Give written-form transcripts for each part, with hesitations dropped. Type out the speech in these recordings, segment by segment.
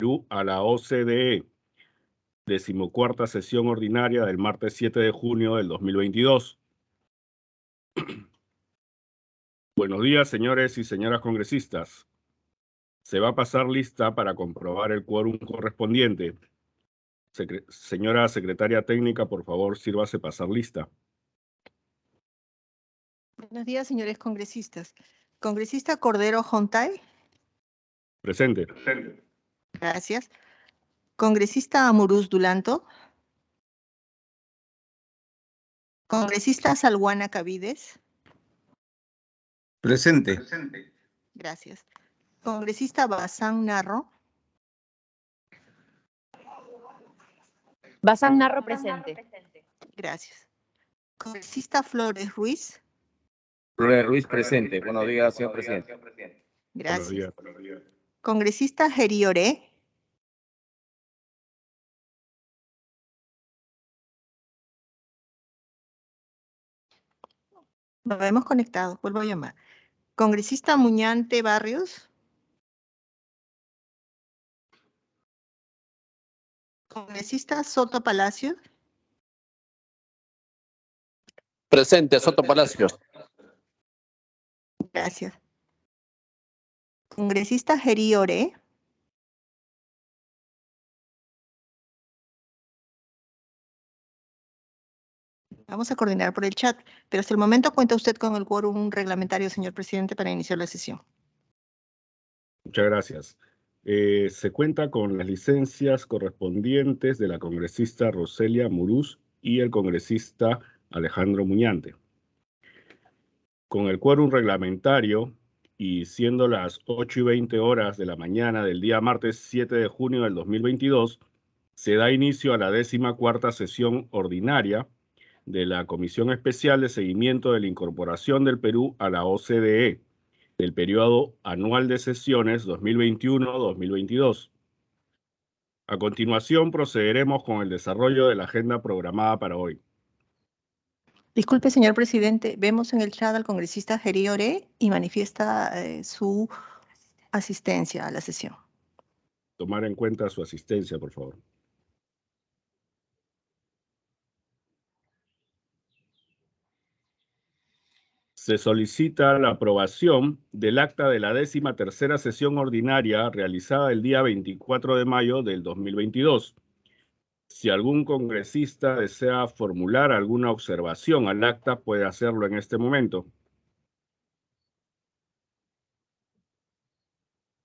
Perú a la OCDE, 14ª sesión ordinaria del martes 7 de junio del 2022. Buenos días, señores y señoras congresistas. Se va a pasar lista para comprobar el quórum correspondiente. Señora secretaria técnica, por favor, sírvase pasar lista. Buenos días, señores congresistas. Congresista Cordero Jontay. Presente. Gracias. Congresista Amuruz Dulanto. Congresista Salguana Cavides. Presente. Gracias. Congresista Bazán Narro. Bazán Narro presente. Gracias. Congresista Flores Ruiz. Flores Ruiz presente. Buenos días, señor presidente. Gracias. Buenos días. Congresista Gerioré. Nos vemos conectados, vuelvo a llamar. Congresista Muñante Barrios. Congresista Soto Palacio. Presente, Soto Palacios. Gracias. Congresista Gerioré. Vamos a coordinar por el chat, pero hasta el momento cuenta usted con el quórum reglamentario, señor presidente, para iniciar la sesión. Muchas gracias. Se cuenta con las licencias correspondientes de la congresista Roselia Amuruz y el congresista Alejandro Muñante. Con el quórum reglamentario y siendo las 8:20 de la mañana del día martes 7 de junio del 2022, se da inicio a la 14ª sesión ordinaria de la Comisión Especial de Seguimiento de la Incorporación del Perú a la OCDE, del periodo anual de sesiones 2021-2022. A continuación, procederemos con el desarrollo de la agenda programada para hoy. Disculpe, señor presidente, vemos en el chat al congresista Gerioré y manifiesta su asistencia a la sesión. Tomar en cuenta su asistencia, por favor. Se solicita la aprobación del acta de la 13ª sesión ordinaria realizada el día 24 de mayo del 2022. Si algún congresista desea formular alguna observación al acta, puede hacerlo en este momento.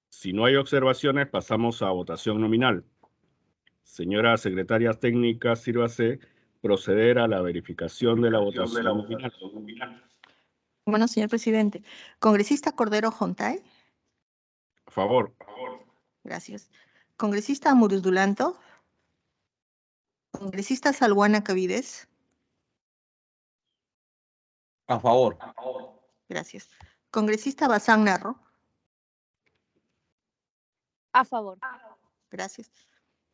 Si no hay observaciones, pasamos a votación nominal. Señora secretaria técnica, sírvase proceder a la verificación de la votación nominal. Bueno, señor presidente, congresista Cordero Jontay. A favor. Gracias. Congresista Amuruz Dulanto. Congresista Salguana Cavides. A favor. Gracias. Congresista Bazán Narro. A favor. Gracias.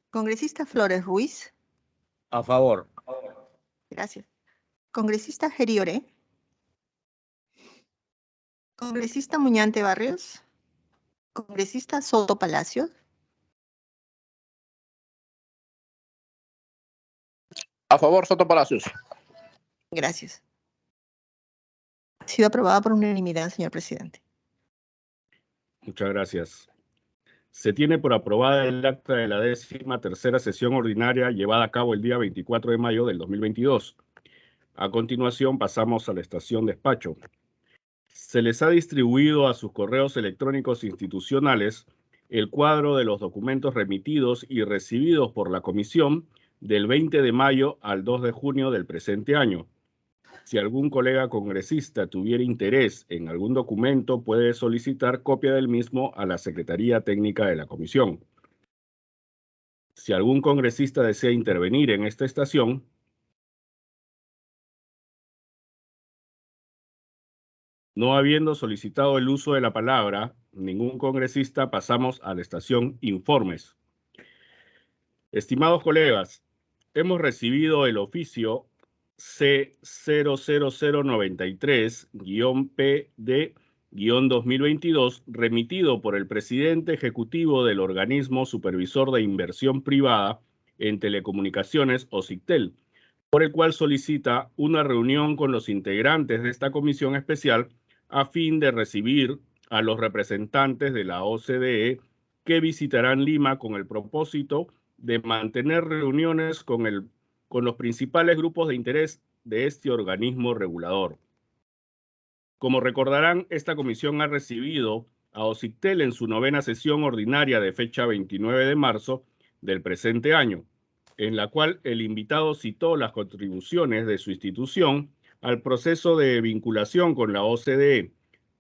Congresista Flores Ruiz. A favor. Gracias. Congresista Gerioré. Congresista Muñante Barrios. Congresista Soto Palacios. A favor, Soto Palacios. Gracias. Ha sido aprobada por unanimidad, señor presidente. Muchas gracias. Se tiene por aprobada el acta de la 13ª sesión ordinaria llevada a cabo el día 24 de mayo del 2022. A continuación, pasamos a la estación despacho. Se les ha distribuido a sus correos electrónicos institucionales el cuadro de los documentos remitidos y recibidos por la Comisión del 20 de mayo al 2 de junio del presente año. Si algún colega congresista tuviera interés en algún documento, puede solicitar copia del mismo a la Secretaría Técnica de la Comisión. Si algún congresista desea intervenir en esta estación, no habiendo solicitado el uso de la palabra ningún congresista, pasamos a la estación Informes. Estimados colegas, hemos recibido el oficio C00093-PD 2022, remitido por el presidente ejecutivo del Organismo Supervisor de Inversión Privada en Telecomunicaciones, OSICTEL, por el cual solicita una reunión con los integrantes de esta comisión especial a fin de recibir a los representantes de la OCDE que visitarán Lima con el propósito de mantener reuniones con los principales grupos de interés de este organismo regulador. Como recordarán, esta comisión ha recibido a OSICTEL en su 9ª sesión ordinaria de fecha 29 de marzo del presente año, en la cual el invitado citó las contribuciones de su institución al proceso de vinculación con la OCDE,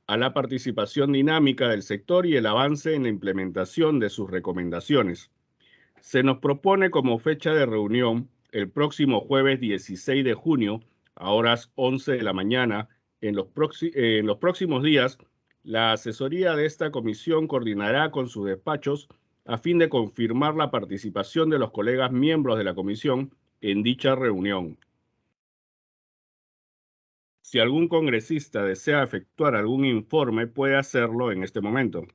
a la participación dinámica del sector y el avance en la implementación de sus recomendaciones. Se nos propone como fecha de reunión el próximo jueves 16 de junio a horas 11 de la mañana. En los próximos días, la asesoría de esta comisión coordinará con sus despachos a fin de confirmar la participación de los colegas miembros de la comisión en dicha reunión. Si algún congresista desea efectuar algún informe, puede hacerlo en este momento.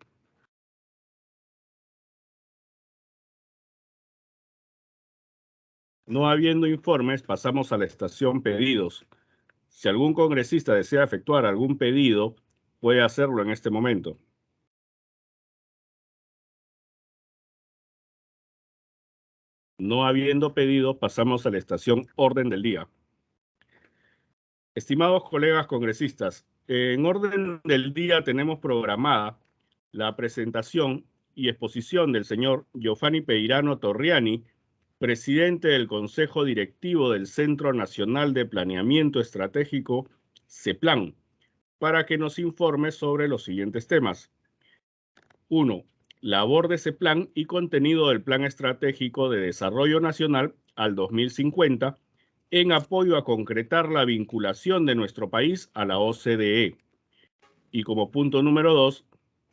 No habiendo informes, pasamos a la estación pedidos. Si algún congresista desea efectuar algún pedido, puede hacerlo en este momento. No habiendo pedido, pasamos a la estación orden del día. Estimados colegas congresistas, en orden del día tenemos programada la presentación y exposición del señor Giovanni Peirano Torriani, presidente del Consejo Directivo del Centro Nacional de Planeamiento Estratégico, CEPLAN, para que nos informe sobre los siguientes temas. 1. Labor de CEPLAN y contenido del Plan Estratégico de Desarrollo Nacional al 2050 en apoyo a concretar la vinculación de nuestro país a la OCDE. Y como punto número 2,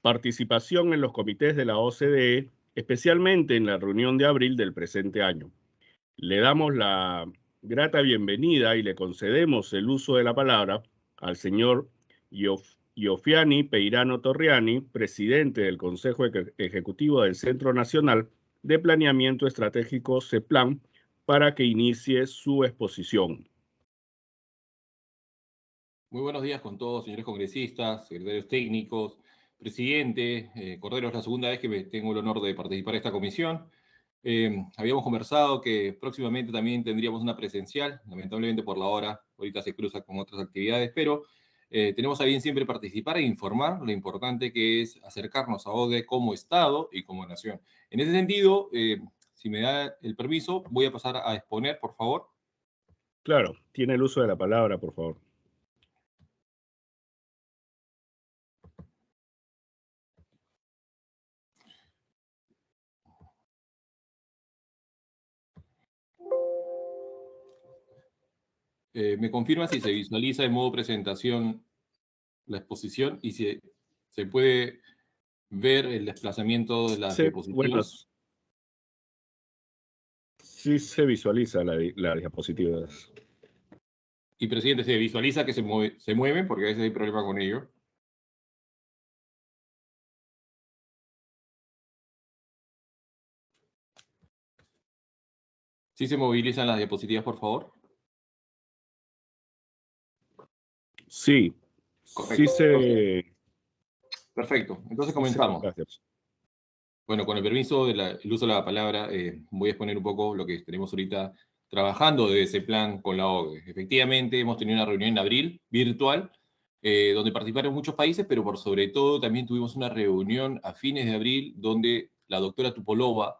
participación en los comités de la OCDE, especialmente en la reunión de abril del presente año. Le damos la grata bienvenida y le concedemos el uso de la palabra al señor Giovanni Peirano Torriani, presidente del Consejo Ejecutivo del Centro Nacional de Planeamiento Estratégico CEPLAN, para que inicie su exposición. Muy buenos días con todos, señores congresistas, secretarios técnicos, presidente. Cordero, es la segunda vez que tengo el honor de participar en esta comisión. Habíamos conversado que próximamente también tendríamos una presencial, lamentablemente por la hora, ahorita se cruza con otras actividades, pero tenemos a bien siempre participar e informar lo importante que es acercarnos a OCDE como Estado y como nación. En ese sentido, si me da el permiso, voy a pasar a exponer, por favor. Claro, tiene el uso de la palabra, por favor. Me confirma si se visualiza en modo presentación la exposición y si se puede ver el desplazamiento de las diapositivas. Bueno, sí se visualiza las diapositivas. Y, presidente, ¿se visualiza que se mueven? Porque a veces hay problema con ello. ¿Sí se movilizan las diapositivas, por favor? Sí. Correcto. Sí Perfecto. Entonces comenzamos. Gracias. Bueno, con el permiso del uso de la palabra, voy a exponer un poco lo que tenemos ahorita trabajando de ese plan con la OCDE. Efectivamente, hemos tenido una reunión en abril, virtual, donde participaron muchos países, pero por sobre todo también tuvimos una reunión a fines de abril, donde la doctora Tupolova,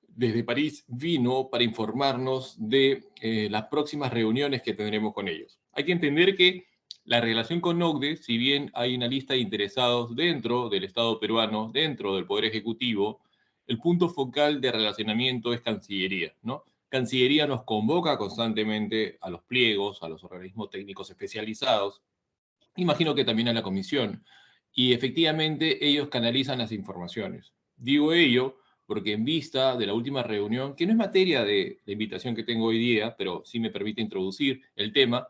desde París, vino para informarnos de las próximas reuniones que tendremos con ellos. Hay que entender que la relación con OCDE, si bien hay una lista de interesados dentro del Estado peruano, dentro del Poder Ejecutivo, el punto focal de relacionamiento es Cancillería, ¿no? Cancillería nos convoca constantemente a los pliegos, a los organismos técnicos especializados, imagino que también a la Comisión, y efectivamente ellos canalizan las informaciones. Digo ello porque en vista de la última reunión, que no es materia de la invitación que tengo hoy día, pero sí me permite introducir el tema,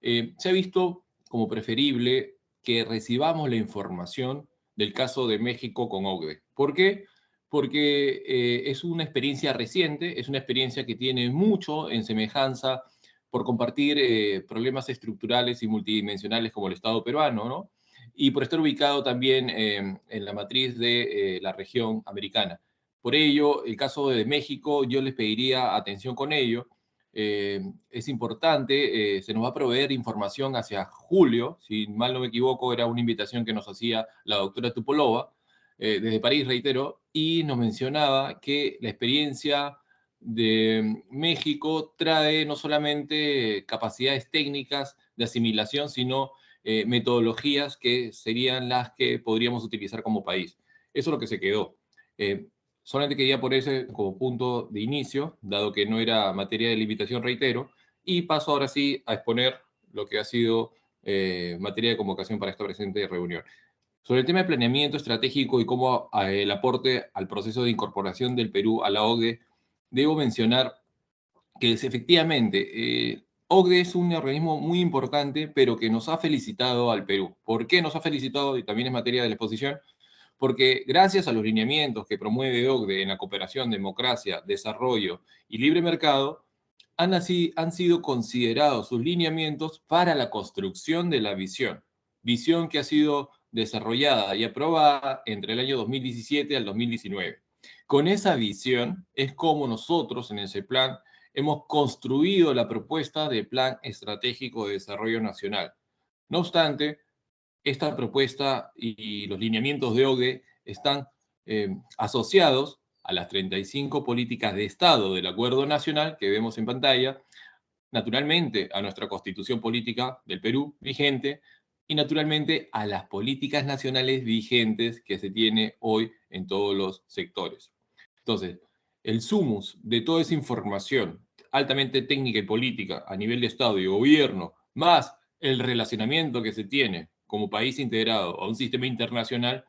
se ha visto como preferible que recibamos la información del caso de México con OCDE. ¿Por qué? Porque es una experiencia reciente, es una experiencia que tiene mucho en semejanza por compartir problemas estructurales y multidimensionales como el Estado peruano, ¿no? Y por estar ubicado también en la matriz de la región americana. Por ello, el caso de México, yo les pediría atención con ello. Es importante, se nos va a proveer información hacia julio, si mal no me equivoco, era una invitación que nos hacía la doctora Tupolova, desde París, reitero, y nos mencionaba que la experiencia de México trae no solamente capacidades técnicas de asimilación, sino metodologías que serían las que podríamos utilizar como país. Eso es lo que se quedó. Solamente quería ponerse como punto de inicio, dado que no era materia de limitación, reitero, y paso ahora sí a exponer lo que ha sido materia de convocación para esta presente reunión. Sobre el tema de planeamiento estratégico y cómo el aporte al proceso de incorporación del Perú a la OCDE, debo mencionar que efectivamente OCDE es un organismo muy importante, pero que nos ha felicitado al Perú. ¿Por qué nos ha felicitado? Y también es materia de la exposición. Porque gracias a los lineamientos que promueve OCDE en la cooperación, democracia, desarrollo y libre mercado, han sido considerados sus lineamientos para la construcción de la visión que ha sido desarrollada y aprobada entre el año 2017 al 2019. Con esa visión es como nosotros en ese plan hemos construido la propuesta de Plan Estratégico de Desarrollo Nacional. No obstante, esta propuesta y los lineamientos de OCDE están asociados a las 35 políticas de Estado del Acuerdo Nacional que vemos en pantalla, naturalmente a nuestra Constitución Política del Perú vigente y naturalmente a las políticas nacionales vigentes que se tiene hoy en todos los sectores. Entonces, el sumus de toda esa información altamente técnica y política a nivel de Estado y gobierno, más el relacionamiento que se tiene como país integrado a un sistema internacional,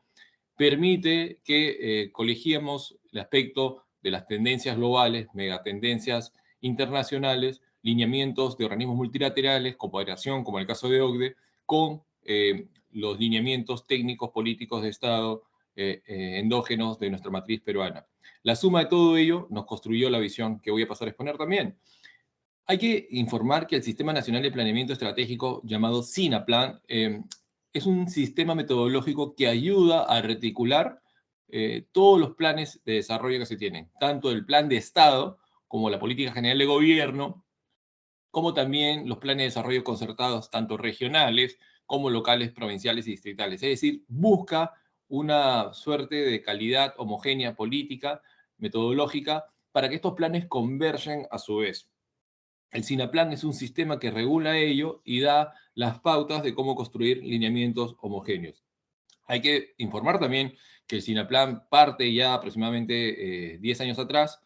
permite que colegiemos el aspecto de las tendencias globales, megatendencias internacionales, lineamientos de organismos multilaterales, cooperación, como en el caso de OCDE, con los lineamientos técnicos políticos de Estado endógenos de nuestra matriz peruana. La suma de todo ello nos construyó la visión que voy a pasar a exponer también. Hay que informar que el Sistema Nacional de Planeamiento Estratégico, llamado SINAPLAN, es un sistema metodológico que ayuda a reticular todos los planes de desarrollo que se tienen, tanto el plan de Estado como la política general de gobierno, como también los planes de desarrollo concertados, tanto regionales como locales, provinciales y distritales. Es decir, busca una suerte de calidad homogénea política, metodológica, para que estos planes convergen a su vez. El SINAPLAN es un sistema que regula ello y da las pautas de cómo construir lineamientos homogéneos. Hay que informar también que el SINAPLAN parte ya aproximadamente 10 años atrás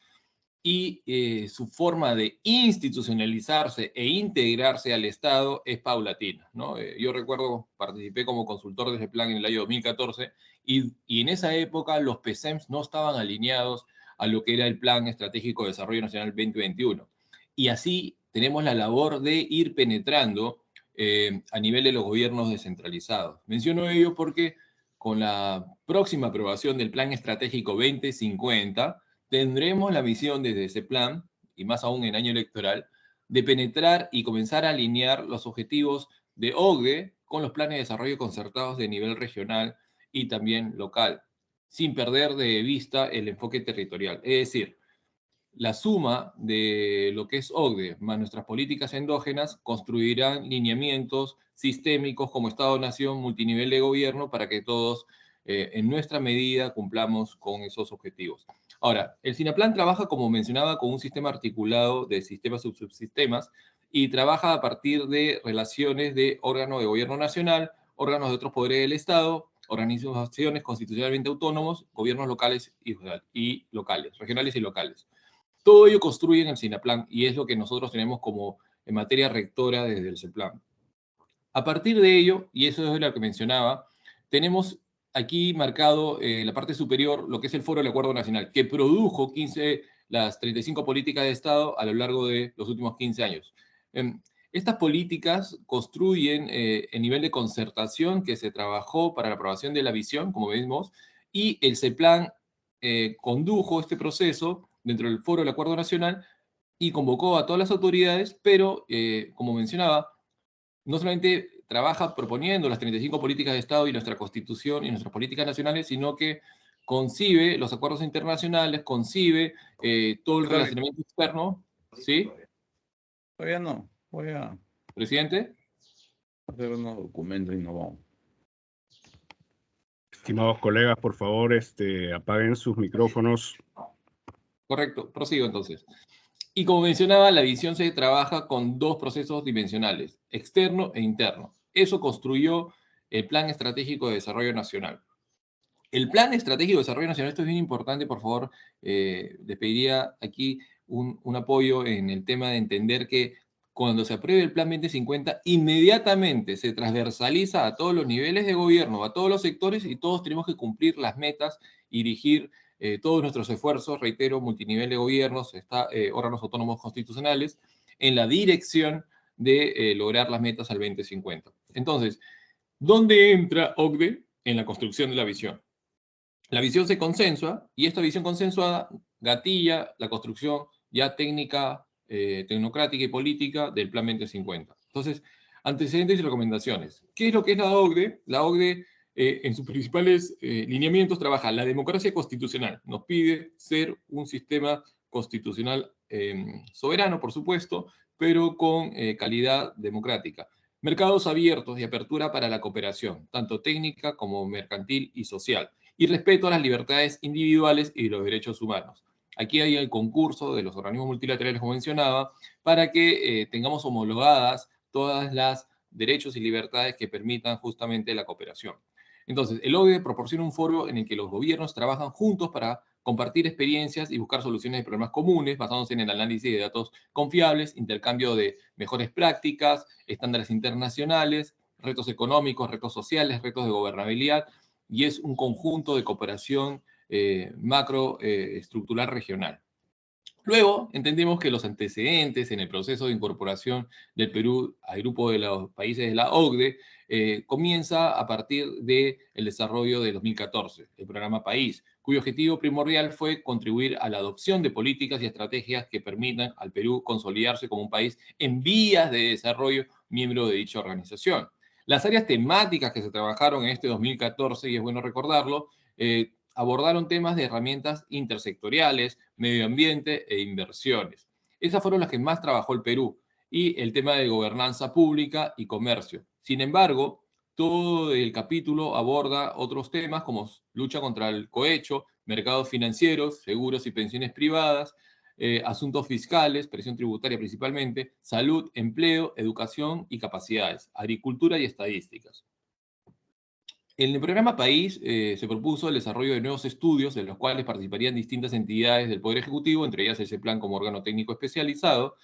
y su forma de institucionalizarse e integrarse al Estado es paulatina, ¿no? Yo recuerdo, participé como consultor de ese plan en el año 2014 y en esa época los PCEMS no estaban alineados a lo que era el Plan Estratégico de Desarrollo Nacional 2021. Y así tenemos la labor de ir penetrando a nivel de los gobiernos descentralizados. Menciono ello porque con la próxima aprobación del Plan Estratégico 2050, tendremos la misión desde ese plan, y más aún en año electoral, de penetrar y comenzar a alinear los objetivos de OCDE con los planes de desarrollo concertados de nivel regional y también local, sin perder de vista el enfoque territorial. Es decir, la suma de lo que es OCDE más nuestras políticas endógenas construirán lineamientos sistémicos como Estado-Nación, multinivel de gobierno, para que todos, en nuestra medida, cumplamos con esos objetivos. Ahora, el SINAPLAN trabaja, como mencionaba, con un sistema articulado de sistemas subsistemas y trabaja a partir de relaciones de órganos de gobierno nacional, órganos de otros poderes del Estado, organizaciones constitucionalmente autónomos, gobiernos locales y locales, regionales y locales. Todo ello construye en el SINAPLAN y es lo que nosotros tenemos como en materia rectora desde el CEPLAN. A partir de ello, y eso es lo que mencionaba, tenemos aquí marcado en la parte superior lo que es el Foro del Acuerdo Nacional, que produjo las 35 políticas de Estado a lo largo de los últimos 15 años. Estas políticas construyen el nivel de concertación que se trabajó para la aprobación de la visión, como vemos, y el CEPLAN condujo este proceso dentro del Foro del Acuerdo Nacional y convocó a todas las autoridades, pero, como mencionaba, no solamente trabaja proponiendo las 35 políticas de Estado y nuestra Constitución y nuestras políticas nacionales, sino que concibe los acuerdos internacionales, concibe todo el relacionamiento externo. ¿Sí? Todavía no. Voy a Presidente. hacer unos documentos y no vamos. Estimados colegas, por favor, apaguen sus micrófonos. Correcto, prosigo entonces. Y como mencionaba, la visión se trabaja con dos procesos dimensionales, externo e interno. Eso construyó el Plan Estratégico de Desarrollo Nacional. El Plan Estratégico de Desarrollo Nacional, esto es bien importante, por favor, les pediría aquí un apoyo en el tema de entender que cuando se apruebe el Plan 2050, inmediatamente se transversaliza a todos los niveles de gobierno, a todos los sectores, y todos tenemos que cumplir las metas y dirigir todos nuestros esfuerzos, reitero, multinivel de gobiernos, órganos autónomos constitucionales, en la dirección de lograr las metas al 2050. Entonces, ¿dónde entra OCDE en la construcción de la visión? La visión se consensua, y esta visión consensuada gatilla la construcción ya técnica, tecnocrática y política del Plan 2050. Entonces, antecedentes y recomendaciones. ¿Qué es lo que es la OCDE? La OCDE, en sus principales lineamientos, trabaja la democracia constitucional. Nos pide ser un sistema constitucional soberano, por supuesto, pero con calidad democrática. Mercados abiertos y apertura para la cooperación, tanto técnica como mercantil y social, y respeto a las libertades individuales y los derechos humanos. Aquí hay el concurso de los organismos multilaterales, como mencionaba, para que tengamos homologadas todas las derechos y libertades que permitan justamente la cooperación. Entonces, el OCDE proporciona un foro en el que los gobiernos trabajan juntos para compartir experiencias y buscar soluciones de problemas comunes, basándose en el análisis de datos confiables, intercambio de mejores prácticas, estándares internacionales, retos económicos, retos sociales, retos de gobernabilidad, y es un conjunto de cooperación macroestructural regional. Luego, entendimos que los antecedentes en el proceso de incorporación del Perú al grupo de los países de la OCDE comienza a partir del desarrollo de 2014, el programa País, cuyo objetivo primordial fue contribuir a la adopción de políticas y estrategias que permitan al Perú consolidarse como un país en vías de desarrollo miembro de dicha organización. Las áreas temáticas que se trabajaron en este 2014, y es bueno recordarlo, abordaron temas de herramientas intersectoriales, medio ambiente e inversiones. Esas fueron las que más trabajó el Perú, y el tema de gobernanza pública y comercio. Sin embargo, todo el capítulo aborda otros temas como lucha contra el cohecho, mercados financieros, seguros y pensiones privadas, asuntos fiscales, presión tributaria principalmente, salud, empleo, educación y capacidades, agricultura y estadísticas. En el programa País se propuso el desarrollo de nuevos estudios en los cuales participarían distintas entidades del Poder Ejecutivo, entre ellas el CEPLAN como órgano técnico especializado,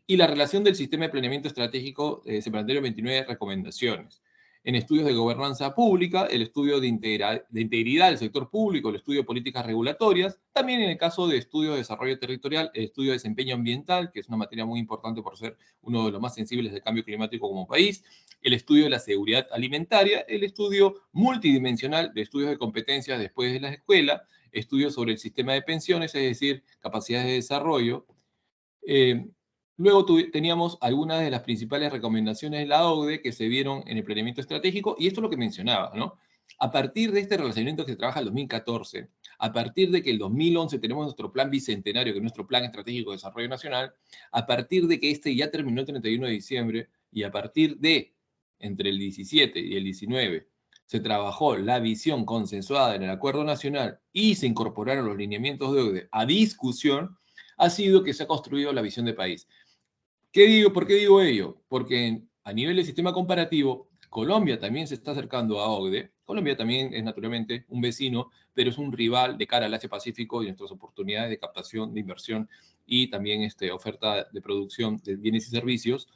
y la relación del sistema de planeamiento estratégico se plantearon 29 recomendaciones. En estudios de gobernanza pública, el estudio de integridad del sector público, el estudio de políticas regulatorias, también en el caso de estudio de desarrollo territorial, el estudio de desempeño ambiental, que es una materia muy importante por ser uno de los más sensibles del cambio climático como país, el estudio de la seguridad alimentaria, el estudio multidimensional de estudios de competencias después de la escuela, estudios sobre el sistema de pensiones, es decir, capacidades de desarrollo. Luego teníamos algunas de las principales recomendaciones de la OCDE que se vieron en el planeamiento estratégico, y esto es lo que mencionaba, ¿no? A partir de este relacionamiento que se trabaja en el 2014, a partir de que el 2011 tenemos nuestro plan bicentenario, que es nuestro plan estratégico de desarrollo nacional, a partir de que este ya terminó el 31 de diciembre, y a partir de, entre el 17 y el 19, se trabajó la visión consensuada en el Acuerdo Nacional y se incorporaron los lineamientos de OCDE a discusión, ha sido que se ha construido la visión de país. ¿Por qué digo ello? Porque a nivel del sistema comparativo, Colombia también se está acercando a OCDE. Colombia también es naturalmente un vecino, pero es un rival de cara al Asia-Pacífico y nuestras oportunidades de captación, de inversión y también oferta de producción de bienes y servicios.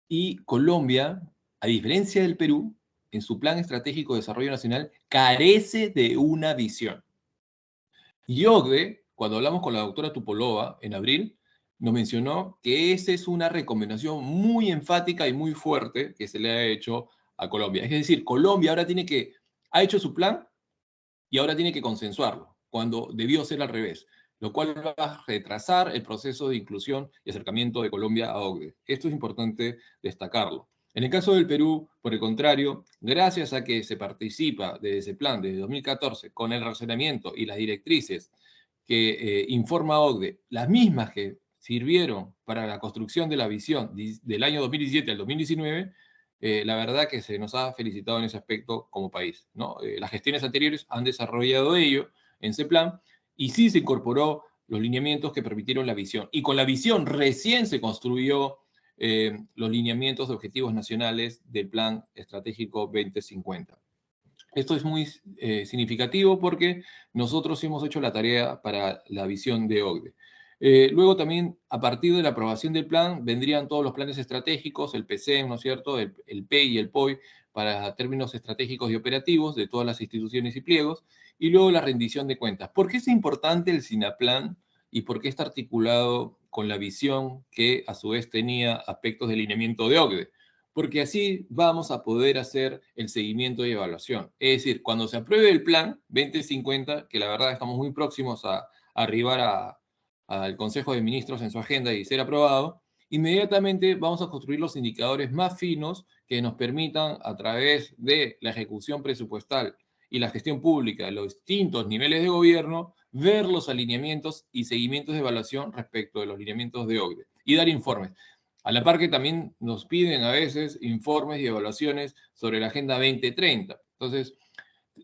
Y Colombia, a diferencia del Perú, en su Plan Estratégico de Desarrollo Nacional, carece de una visión. Y OCDE, cuando hablamos con la doctora Tupolova en abril, nos mencionó que esa es una recomendación muy enfática y muy fuerte que se le ha hecho a Colombia. Es decir, Colombia ahora ha hecho su plan y ahora tiene que consensuarlo, cuando debió ser al revés, lo cual va a retrasar el proceso de inclusión y acercamiento de Colombia a OCDE. Esto es importante destacarlo. En el caso del Perú, por el contrario, gracias a que se participa de ese plan desde 2014 con el razonamiento y las directrices que informa OCDE, las mismas que sirvieron para la construcción de la visión del año 2017 al 2019, la verdad que se nos ha felicitado en ese aspecto como país, ¿no? Las gestiones anteriores han desarrollado ello en ese plan y sí se incorporó los lineamientos que permitieron la visión. Y con la visión recién se construyó los lineamientos de objetivos nacionales del Plan Estratégico 2050. Esto es muy significativo porque nosotros hemos hecho la tarea para la visión de OCDE. Luego también, a partir de la aprobación del plan, vendrían todos los planes estratégicos, el PCM, ¿no es cierto?, el PEI y el POI, para términos estratégicos y operativos de todas las instituciones y pliegos, y luego la rendición de cuentas. ¿Por qué es importante el SINAPLAN y por qué está articulado con la visión que a su vez tenía aspectos de lineamiento de OCDE? Porque así vamos a poder hacer el seguimiento y evaluación. Es decir, cuando se apruebe el plan 2050, que la verdad estamos muy próximos a arribar al Consejo de Ministros en su agenda y ser aprobado, inmediatamente vamos a construir los indicadores más finos que nos permitan, a través de la ejecución presupuestal y la gestión pública de los distintos niveles de gobierno, ver los alineamientos y seguimientos de evaluación respecto de los lineamientos de OCDE y dar informes. A la par que también nos piden a veces informes y evaluaciones sobre la Agenda 2030. Entonces,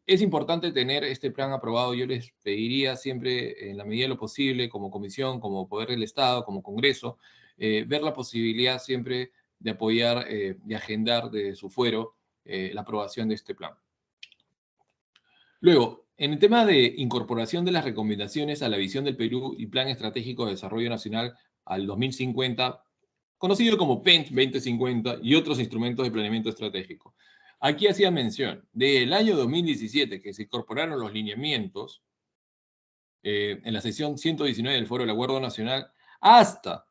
es importante tener este plan aprobado. Yo les pediría siempre, en la medida de lo posible, como comisión, como Poder del Estado, como Congreso, ver la posibilidad siempre de apoyar, de agendar de su fuero la aprobación de este plan. Luego, en el tema de incorporación de las recomendaciones a la visión del Perú y Plan Estratégico de Desarrollo Nacional al 2050, conocido como PENT 2050 y otros instrumentos de planeamiento estratégico. Aquí hacía mención del año 2017 que se incorporaron los lineamientos en la sesión 119 del Foro del Acuerdo Nacional hasta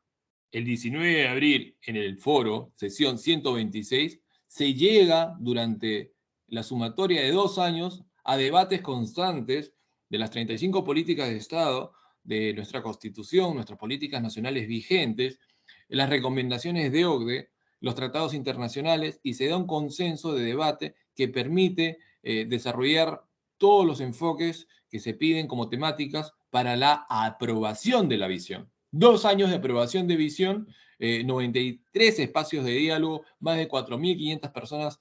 el 19 de abril en el foro, sesión 126, se llega durante la sumatoria de 2 años a debates constantes de las 35 políticas de Estado, de nuestra Constitución, nuestras políticas nacionales vigentes, las recomendaciones de OCDE, los tratados internacionales, y se da un consenso de debate que permite desarrollar todos los enfoques que se piden como temáticas para la aprobación de la visión. 2 años de aprobación de visión, 93 espacios de diálogo, más de 4.500 personas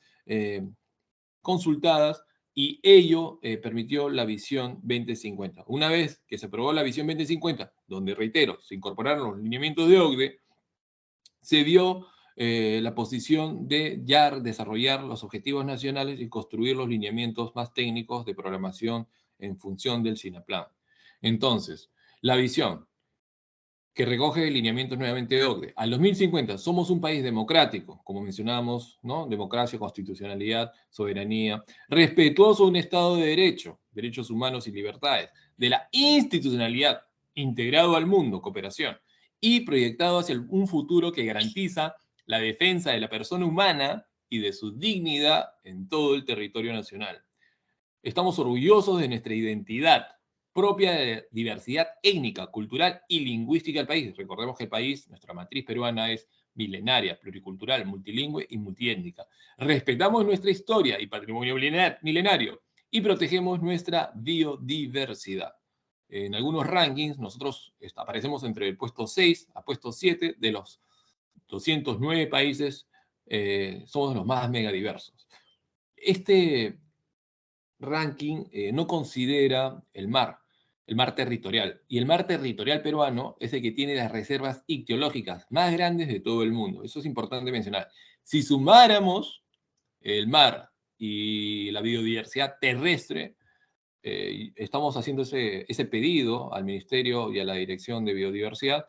consultadas, y ello permitió la visión 2050. Una vez que se aprobó la visión 2050, donde, reitero, se incorporaron los lineamientos de OCDE, se dio la posición de ya desarrollar los objetivos nacionales y construir los lineamientos más técnicos de programación en función del SINAPLAN. Entonces, la visión que recoge lineamientos nuevamente de OCDE. Al 2050 somos un país democrático, como mencionábamos, ¿no? Democracia, constitucionalidad, soberanía, respetuoso de un Estado de Derecho, derechos humanos y libertades, de la institucionalidad, integrado al mundo, cooperación, y proyectado hacia un futuro que garantiza la defensa de la persona humana y de su dignidad en todo el territorio nacional. Estamos orgullosos de nuestra identidad propia de diversidad étnica, cultural y lingüística del país. Recordemos que el país, nuestra matriz peruana, es milenaria, pluricultural, multilingüe y multiétnica. Respetamos nuestra historia y patrimonio milenario y protegemos nuestra biodiversidad. En algunos rankings nosotros aparecemos entre el puesto 6 a puesto 7 de los 209 países, somos los más megadiversos. Este ranking no considera el mar territorial. Y el mar territorial peruano es el que tiene las reservas ictiológicas más grandes de todo el mundo. Eso es importante mencionar. Si sumáramos el mar y la biodiversidad terrestre, estamos haciendo ese pedido al Ministerio y a la Dirección de Biodiversidad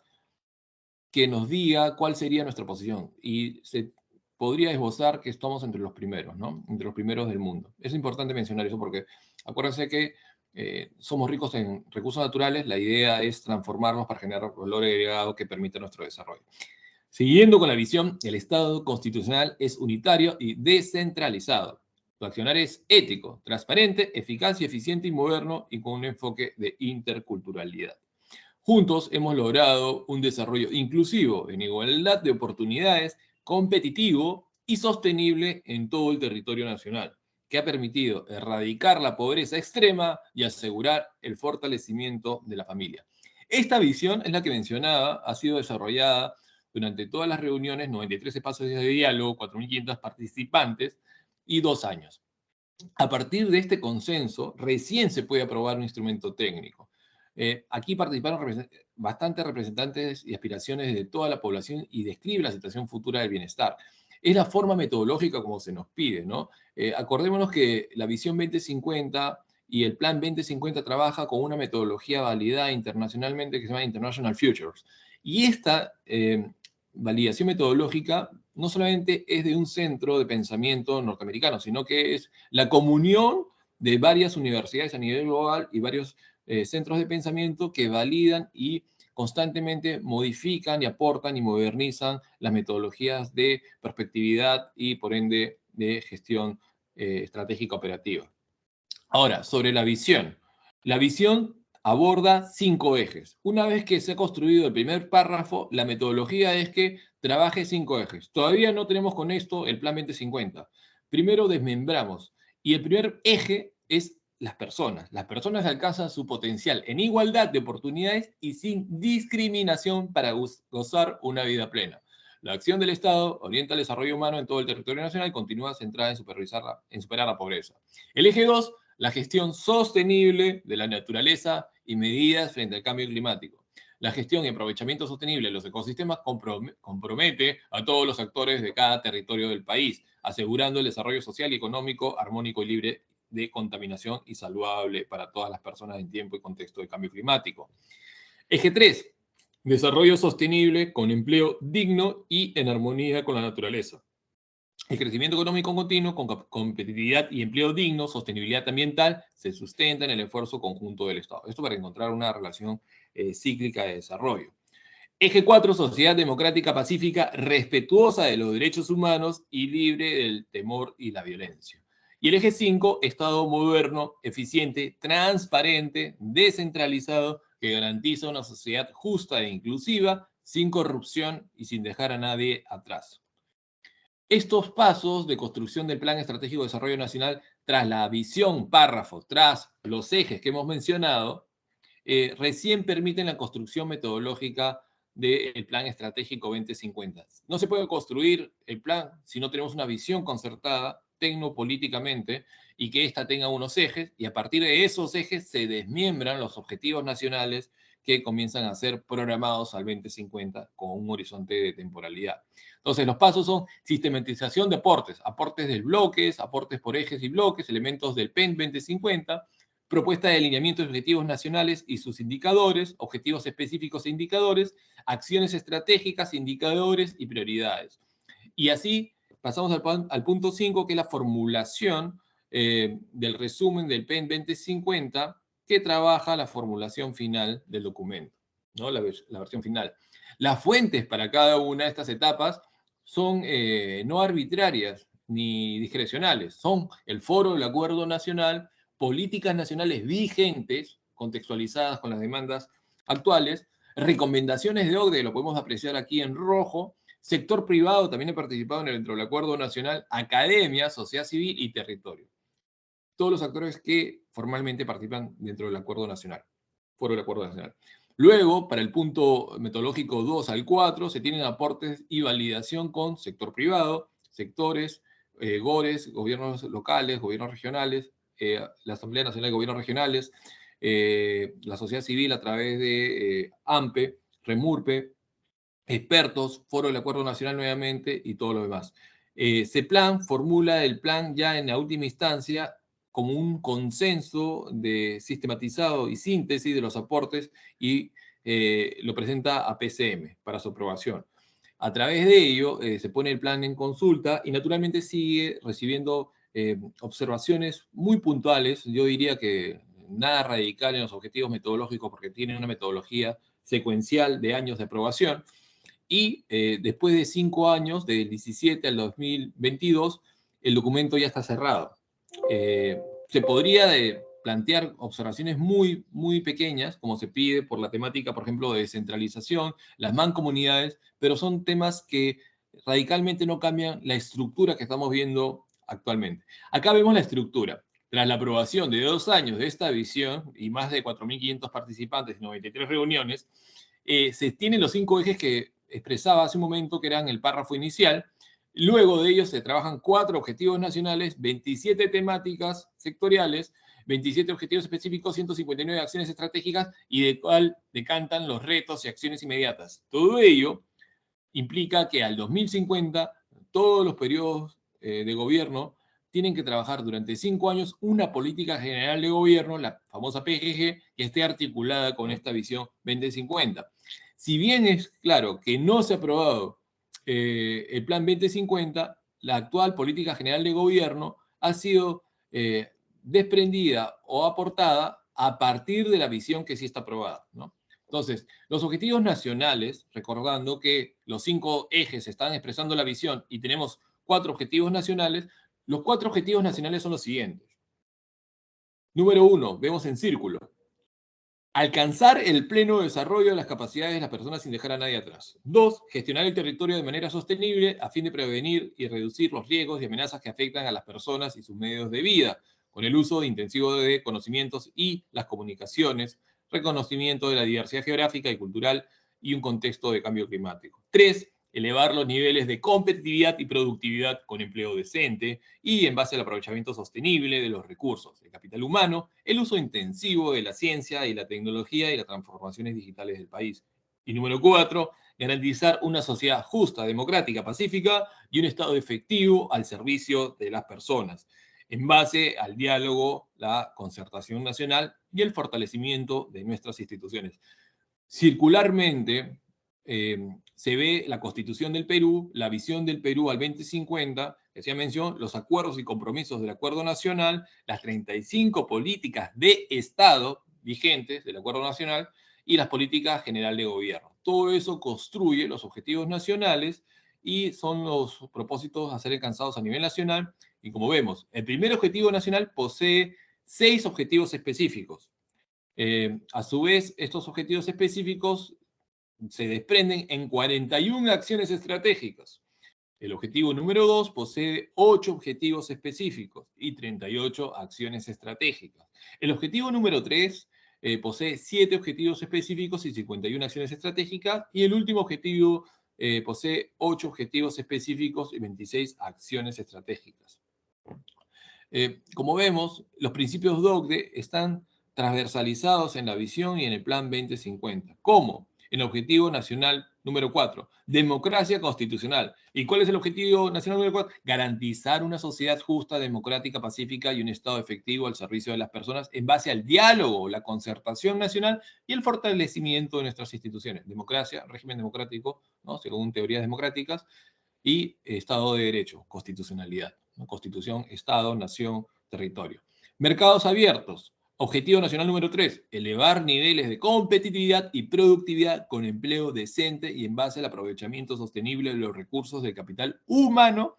que nos diga cuál sería nuestra posición. Y se podría esbozar que estamos entre los primeros, ¿no? Entre los primeros del mundo. Es importante mencionar eso porque acuérdense que somos ricos en recursos naturales, la idea es transformarlos para generar valor agregado que permita nuestro desarrollo. Siguiendo con la visión, el Estado constitucional es unitario y descentralizado. Su accionar es ético, transparente, eficaz y eficiente y moderno y con un enfoque de interculturalidad. Juntos hemos logrado un desarrollo inclusivo, en igualdad de oportunidades, competitivo y sostenible en todo el territorio nacional, que ha permitido erradicar la pobreza extrema y asegurar el fortalecimiento de la familia. Esta visión es la que mencionaba, ha sido desarrollada durante todas las reuniones, 93 espacios de diálogo, 4.500 participantes y 2 años. A partir de este consenso, recién se puede aprobar un instrumento técnico. Aquí participaron bastantes representantes y aspiraciones de toda la población y describe la situación futura del bienestar. Es la forma metodológica como se nos pide, ¿no? Acordémonos que la Visión 2050 y el Plan 2050 trabaja con una metodología validada internacionalmente que se llama International Futures. Y esta validación metodológica no solamente es de un centro de pensamiento norteamericano, sino que es la comunión de varias universidades a nivel global y varios centros de pensamiento que validan y constantemente modifican y aportan y modernizan las metodologías de perspectividad y, por ende, de gestión estratégica operativa. Ahora, sobre la visión. La visión aborda 5 ejes. Una vez que se ha construido el primer párrafo, la metodología es que trabaje 5 ejes. Todavía no tenemos con esto el Plan 2050. Primero desmembramos. Y el primer eje es las personas. Las personas alcanzan su potencial en igualdad de oportunidades y sin discriminación para gozar una vida plena. La acción del Estado orienta el desarrollo humano en todo el territorio nacional y continúa centrada en superar la pobreza. El eje 2, la gestión sostenible de la naturaleza y medidas frente al cambio climático. La gestión y aprovechamiento sostenible de los ecosistemas compromete a todos los actores de cada territorio del país, asegurando el desarrollo social y económico armónico y libre de contaminación y saludable para todas las personas en tiempo y contexto de cambio climático. Eje 3. Desarrollo sostenible con empleo digno y en armonía con la naturaleza. El crecimiento económico continuo, con competitividad y empleo digno, sostenibilidad ambiental, se sustenta en el esfuerzo conjunto del Estado. Esto para encontrar una relación cíclica de desarrollo. Eje 4, sociedad democrática pacífica, respetuosa de los derechos humanos y libre del temor y la violencia. Y el eje 5, Estado moderno, eficiente, transparente, descentralizado, que garantiza una sociedad justa e inclusiva, sin corrupción y sin dejar a nadie atrás. Estos pasos de construcción del Plan Estratégico de Desarrollo Nacional, tras la visión, párrafo, tras los ejes que hemos mencionado, recién permiten la construcción metodológica del Plan Estratégico 2050. No se puede construir el plan si no tenemos una visión concertada, tecnopolíticamente, y que ésta tenga unos ejes, y a partir de esos ejes se desmiembran los objetivos nacionales que comienzan a ser programados al 2050 con un horizonte de temporalidad. Entonces, los pasos son sistematización de aportes, aportes de bloques, aportes por ejes y bloques, elementos del PEN 2050, propuesta de alineamiento de objetivos nacionales y sus indicadores, objetivos específicos e indicadores, acciones estratégicas, indicadores y prioridades. Y así pasamos al punto 5, que es la formulación del resumen del PEN 2050, que trabaja la formulación final del documento, ¿no? La versión final. Las fuentes para cada una de estas etapas son no arbitrarias ni discrecionales, son el foro del Acuerdo Nacional, políticas nacionales vigentes, contextualizadas con las demandas actuales, recomendaciones de OCDE, lo podemos apreciar aquí en rojo, sector privado también ha participado dentro del Acuerdo Nacional, academia, sociedad civil y territorio. Todos los actores que formalmente participan dentro del Acuerdo Nacional, foro del Acuerdo Nacional. Luego, para el punto metodológico 2 al 4, se tienen aportes y validación con sector privado, sectores, GORES, gobiernos locales, gobiernos regionales, la Asamblea Nacional de Gobiernos Regionales, la sociedad civil a través de AMPE, REMURPE, expertos, Foro del Acuerdo Nacional nuevamente y todo lo demás. CEPLAN formula el plan ya en la última instancia como un consenso de sistematizado y síntesis de los aportes y lo presenta a PCM para su aprobación. A través de ello se pone el plan en consulta y naturalmente sigue recibiendo observaciones muy puntuales, yo diría que nada radical en los objetivos metodológicos porque tienen una metodología secuencial de años de aprobación. Y después de 5 años, del 17 al 2022, el documento ya está cerrado. Se podría plantear observaciones muy, muy pequeñas, como se pide por la temática, por ejemplo, de descentralización, las mancomunidades, pero son temas que radicalmente no cambian la estructura que estamos viendo actualmente. Acá vemos la estructura. Tras la aprobación de 2 años de esta visión y más de 4.500 participantes y 93 reuniones, se tienen los 5 ejes que expresaba hace un momento, que eran el párrafo inicial. Luego de ellos se trabajan 4 objetivos nacionales, 27 temáticas sectoriales, 27 objetivos específicos, 159 acciones estratégicas y de cuál decantan los retos y acciones inmediatas. Todo ello implica que al 2050 todos los periodos de gobierno tienen que trabajar durante 5 años una política general de gobierno, la famosa PGG, que esté articulada con esta visión 2050. Si bien es claro que no se ha aprobado el plan 2050, la actual política general de gobierno ha sido desprendida o aportada a partir de la visión que sí está aprobada, ¿no? Entonces, los objetivos nacionales, recordando que los 5 ejes están expresando la visión y tenemos 4 objetivos nacionales, los 4 objetivos nacionales son los siguientes. Número 1, vemos en círculo. Alcanzar el pleno desarrollo de las capacidades de las personas sin dejar a nadie atrás. 2, gestionar el territorio de manera sostenible a fin de prevenir y reducir los riesgos y amenazas que afectan a las personas y sus medios de vida, con el uso intensivo de conocimientos y las comunicaciones, reconocimiento de la diversidad geográfica y cultural y un contexto de cambio climático. 3, elevar los niveles de competitividad y productividad con empleo decente y en base al aprovechamiento sostenible de los recursos, el capital humano, el uso intensivo de la ciencia y la tecnología y las transformaciones digitales del país. Y número 4, garantizar una sociedad justa, democrática, pacífica y un Estado efectivo al servicio de las personas, en base al diálogo, la concertación nacional y el fortalecimiento de nuestras instituciones. Circularmente, se ve la Constitución del Perú, la visión del Perú al 2050, que hacía mención, los acuerdos y compromisos del Acuerdo Nacional, las 35 políticas de Estado vigentes del Acuerdo Nacional y las políticas general de gobierno. Todo eso construye los objetivos nacionales y son los propósitos a ser alcanzados a nivel nacional. Y como vemos, el primer objetivo nacional posee 6 objetivos específicos. A su vez, estos objetivos específicos se desprenden en 41 acciones estratégicas. El objetivo número 2 posee 8 objetivos específicos y 38 acciones estratégicas. El objetivo número 3 posee 7 objetivos específicos y 51 acciones estratégicas. Y el último objetivo posee 8 objetivos específicos y 26 acciones estratégicas. Como vemos, los principios DOCDE están transversalizados en la visión y en el Plan 2050. ¿Cómo? En el objetivo nacional número 4, democracia constitucional. ¿Y cuál es el objetivo nacional número 4? Garantizar una sociedad justa, democrática, pacífica y un Estado efectivo al servicio de las personas en base al diálogo, la concertación nacional y el fortalecimiento de nuestras instituciones. Democracia, régimen democrático, ¿no? Según teorías democráticas, y Estado de Derecho, constitucionalidad, ¿no? Constitución, Estado, nación, territorio. Mercados abiertos. Objetivo nacional número 3, elevar niveles de competitividad y productividad con empleo decente y en base al aprovechamiento sostenible de los recursos del capital humano,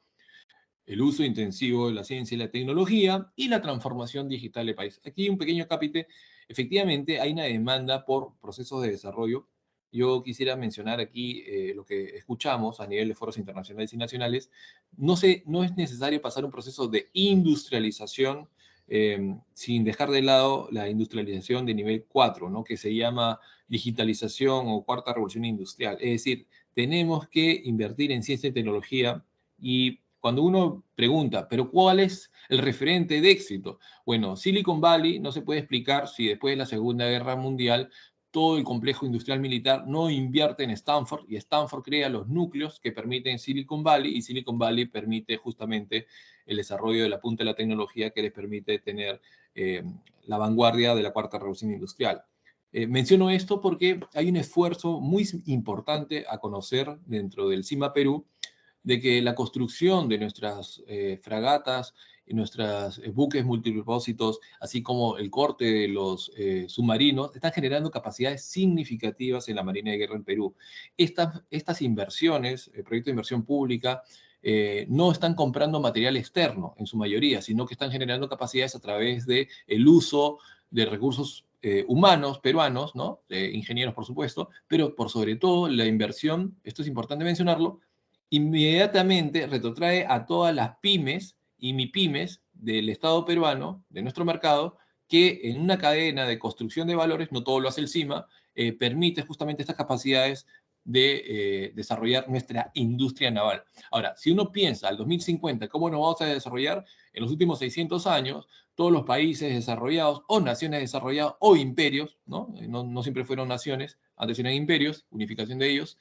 el uso intensivo de la ciencia y la tecnología y la transformación digital del país. Aquí un pequeño capítulo. Efectivamente, hay una demanda por procesos de desarrollo. Yo quisiera mencionar aquí lo que escuchamos a nivel de foros internacionales y nacionales. No es necesario pasar un proceso de industrialización sin dejar de lado la industrialización de nivel 4, ¿no? Que se llama digitalización o cuarta revolución industrial. Es decir, tenemos que invertir en ciencia y tecnología y cuando uno pregunta, ¿pero cuál es el referente de éxito? Bueno, Silicon Valley no se puede explicar si después de la Segunda Guerra Mundial todo el complejo industrial militar no invierte en Stanford y Stanford crea los núcleos que permiten Silicon Valley y Silicon Valley permite justamente el desarrollo de la punta de la tecnología que les permite tener la vanguardia de la cuarta revolución industrial. Menciono esto porque hay un esfuerzo muy importante a conocer dentro del CIMA Perú de que la construcción de nuestras fragatas nuestros buques multipropósitos, así como el corte de los submarinos, están generando capacidades significativas en la Marina de Guerra en Perú. Estas inversiones, proyectos de inversión pública, no están comprando material externo en su mayoría, sino que están generando capacidades a través del uso de recursos humanos peruanos, ¿no? Ingenieros, por supuesto, pero por sobre todo la inversión, esto es importante mencionarlo, inmediatamente retrotrae a todas las pymes y MIPYMES del Estado peruano, de nuestro mercado, que en una cadena de construcción de valores, no todo lo hace el CIMA, permite justamente estas capacidades de desarrollar nuestra industria naval. Ahora, si uno piensa al 2050, ¿cómo nos vamos a desarrollar? En los últimos 600 años, todos los países desarrollados o naciones desarrolladas o imperios, ¿no? No siempre fueron naciones, antes eran imperios, unificación de ellos,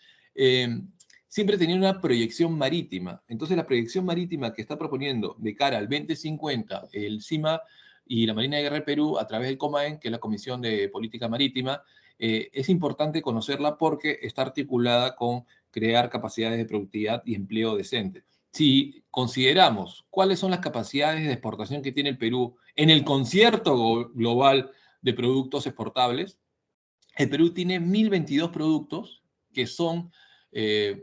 siempre tenían una proyección marítima. Entonces, la proyección marítima que está proponiendo de cara al 2050 el CIMA y la Marina de Guerra del Perú a través del COMAEN, que es la Comisión de Política Marítima, es importante conocerla porque está articulada con crear capacidades de productividad y empleo decente. Si consideramos cuáles son las capacidades de exportación que tiene el Perú en el concierto global de productos exportables, el Perú tiene 1022 productos que son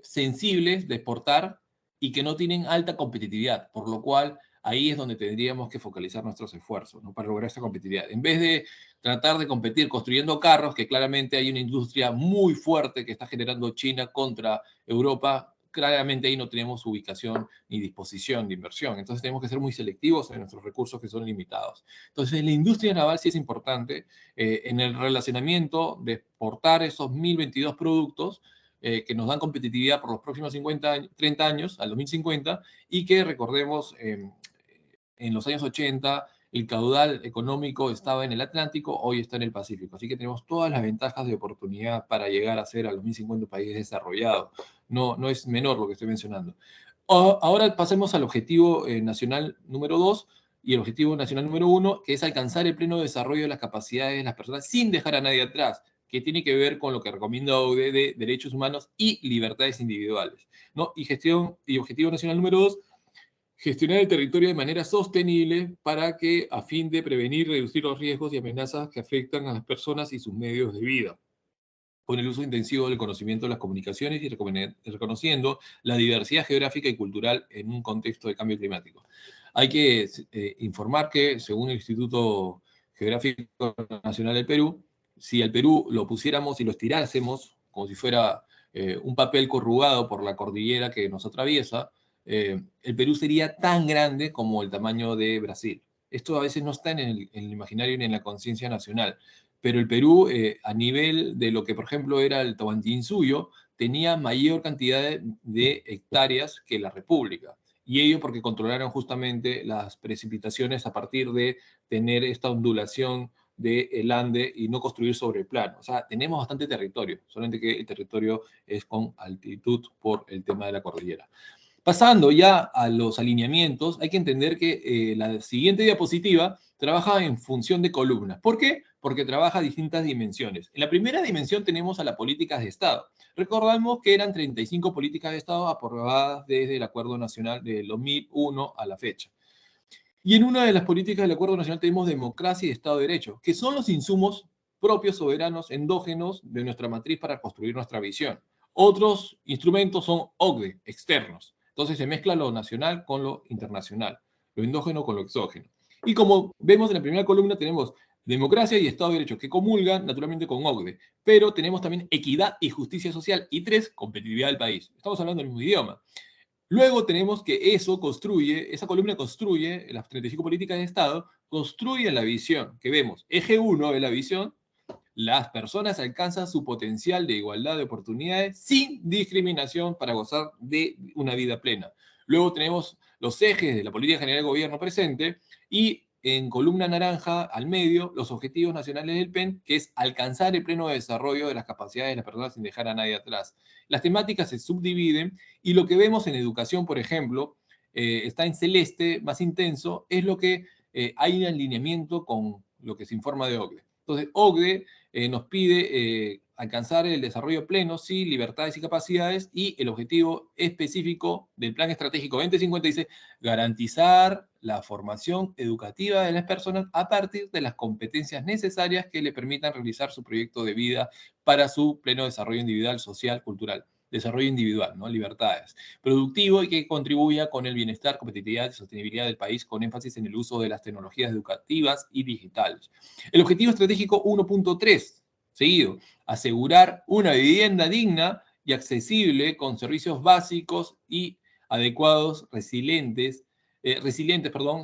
sensibles de exportar y que no tienen alta competitividad, por lo cual ahí es donde tendríamos que focalizar nuestros esfuerzos, ¿no? Para lograr esa competitividad. En vez de tratar de competir construyendo carros, que claramente hay una industria muy fuerte que está generando China contra Europa, claramente ahí no tenemos ubicación ni disposición de inversión. Entonces tenemos que ser muy selectivos en nuestros recursos que son limitados. Entonces la industria naval sí es importante en el relacionamiento de exportar esos 1022 productos que nos dan competitividad por los próximos 30 años, al 2050, y que recordemos, en los años 80 el caudal económico estaba en el Atlántico, hoy está en el Pacífico. Así que tenemos todas las ventajas de oportunidad para llegar a ser a los 2050 un país desarrollado. No es menor lo que estoy mencionando. Ahora pasemos al objetivo nacional número 2 y el objetivo nacional número 1, que es alcanzar el pleno desarrollo de las capacidades de las personas sin dejar a nadie atrás, que tiene que ver con lo que recomienda OCDE de derechos humanos y libertades individuales, ¿no? Y objetivo nacional número 2, gestionar el territorio de manera sostenible para que, a fin de prevenir y reducir los riesgos y amenazas que afectan a las personas y sus medios de vida, con el uso intensivo del conocimiento de las comunicaciones y reconociendo la diversidad geográfica y cultural en un contexto de cambio climático. Hay que informar que, según el Instituto Geográfico Nacional del Perú, si al Perú lo pusiéramos y lo estirásemos como si fuera un papel corrugado por la cordillera que nos atraviesa, el Perú sería tan grande como el tamaño de Brasil. Esto a veces no está en el imaginario ni en la conciencia nacional, pero el Perú, a nivel de lo que, por ejemplo, era el Tahuantinsuyo, tenía mayor cantidad de hectáreas que la República. Y ello porque controlaron justamente las precipitaciones a partir de tener esta ondulación del Ande y no construir sobre el plano. O sea, tenemos bastante territorio, solamente que el territorio es con altitud por el tema de la cordillera. Pasando ya a los alineamientos, hay que entender que la siguiente diapositiva trabaja en función de columnas. ¿Por qué? Porque trabaja distintas dimensiones. En la primera dimensión tenemos a las políticas de Estado. Recordamos que eran 35 políticas de Estado aprobadas desde el Acuerdo Nacional del 2001 a la fecha. Y en una de las políticas del Acuerdo Nacional tenemos democracia y Estado de Derecho, que son los insumos propios, soberanos, endógenos de nuestra matriz para construir nuestra visión. Otros instrumentos son OCDE, externos. Entonces se mezcla lo nacional con lo internacional, lo endógeno con lo exógeno. Y como vemos en la primera columna tenemos democracia y Estado de Derecho, que comulgan naturalmente con OCDE, pero tenemos también equidad y justicia social, y 3, competitividad del país. Estamos hablando del mismo idioma. Luego tenemos que esa columna construye, las 35 políticas de Estado, construyen la visión que vemos. Eje 1 de la visión: las personas alcanzan su potencial de igualdad de oportunidades sin discriminación para gozar de una vida plena. Luego tenemos los ejes de la política general del gobierno presente y en columna naranja al medio los objetivos nacionales del PEN, que es alcanzar el pleno desarrollo de las capacidades de las personas sin dejar a nadie atrás. Las temáticas se subdividen y lo que vemos en educación, por ejemplo, está en celeste, más intenso, es lo que hay un alineamiento con lo que se informa de OCDE. Entonces, OCDE nos pide alcanzar el desarrollo pleno, sí, libertades y capacidades, y el objetivo específico del Plan Estratégico 2050 dice garantizar la formación educativa de las personas a partir de las competencias necesarias que le permitan realizar su proyecto de vida para su pleno desarrollo individual, social, cultural. Desarrollo individual, ¿no? Libertades. Productivo y que contribuya con el bienestar, competitividad y sostenibilidad del país con énfasis en el uso de las tecnologías educativas y digitales. El objetivo estratégico 1.3, seguido, asegurar una vivienda digna y accesible con servicios básicos y adecuados, resilientes,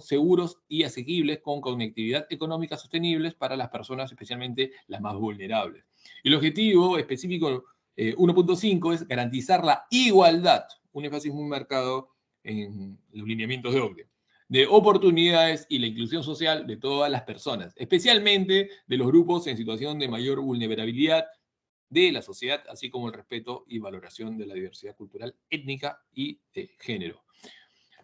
seguros y asequibles con conectividad económica sostenibles para las personas, especialmente las más vulnerables. El objetivo específico 1.5 es garantizar la igualdad, un énfasis muy marcado en los lineamientos de OCDE, de oportunidades y la inclusión social de todas las personas, especialmente de los grupos en situación de mayor vulnerabilidad de la sociedad, así como el respeto y valoración de la diversidad cultural, étnica y de género.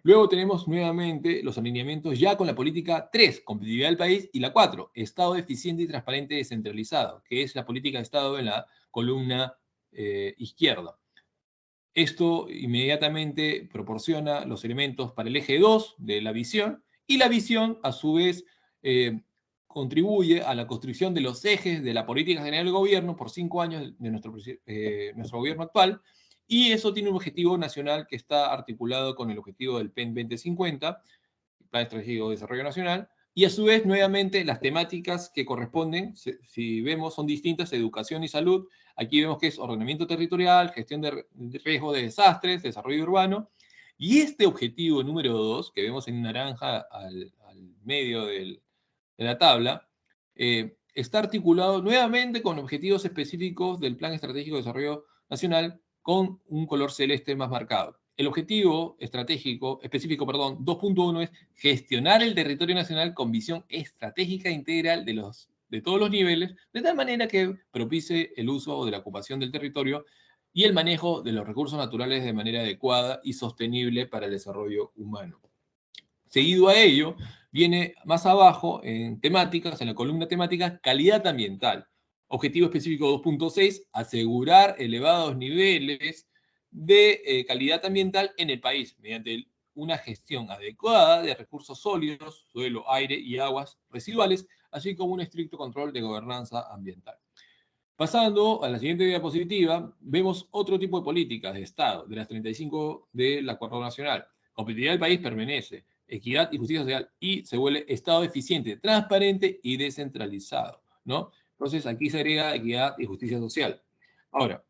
Luego tenemos nuevamente los alineamientos ya con la política 3, competitividad del país, y la 4, Estado eficiente y transparente descentralizado, que es la política de Estado en la columna izquierda. Esto inmediatamente proporciona los elementos para el eje 2 de la visión, y la visión, a su vez, contribuye a la construcción de los ejes de la política general del gobierno por 5 años de nuestro gobierno actual, y eso tiene un objetivo nacional que está articulado con el objetivo del PEN 2050, Plan Estratégico de Desarrollo Nacional, y a su vez, nuevamente, las temáticas que corresponden, si vemos, son distintas: educación y salud. Aquí vemos que es ordenamiento territorial, gestión de riesgo de desastres, desarrollo urbano. Y este objetivo número 2, que vemos en naranja al medio de la tabla, está articulado nuevamente con objetivos específicos del Plan Estratégico de Desarrollo Nacional con un color celeste más marcado. El objetivo específico, 2.1 es gestionar el territorio nacional con visión estratégica integral de todos los niveles, de tal manera que propicie el uso de la ocupación del territorio y el manejo de los recursos naturales de manera adecuada y sostenible para el desarrollo humano. Seguido a ello, viene más abajo en temáticas, en la columna temática, calidad ambiental. Objetivo específico 2.6, asegurar elevados niveles de calidad ambiental en el país mediante una gestión adecuada de recursos sólidos, suelo, aire y aguas residuales, así como un estricto control de gobernanza ambiental. Pasando a la siguiente diapositiva, vemos otro tipo de políticas de Estado, de las 35 del Acuerdo Nacional. Competitividad del país permanece, equidad y justicia social, y se vuelve Estado eficiente, transparente y descentralizado, ¿no? Entonces aquí se agrega equidad y justicia social. Ahora,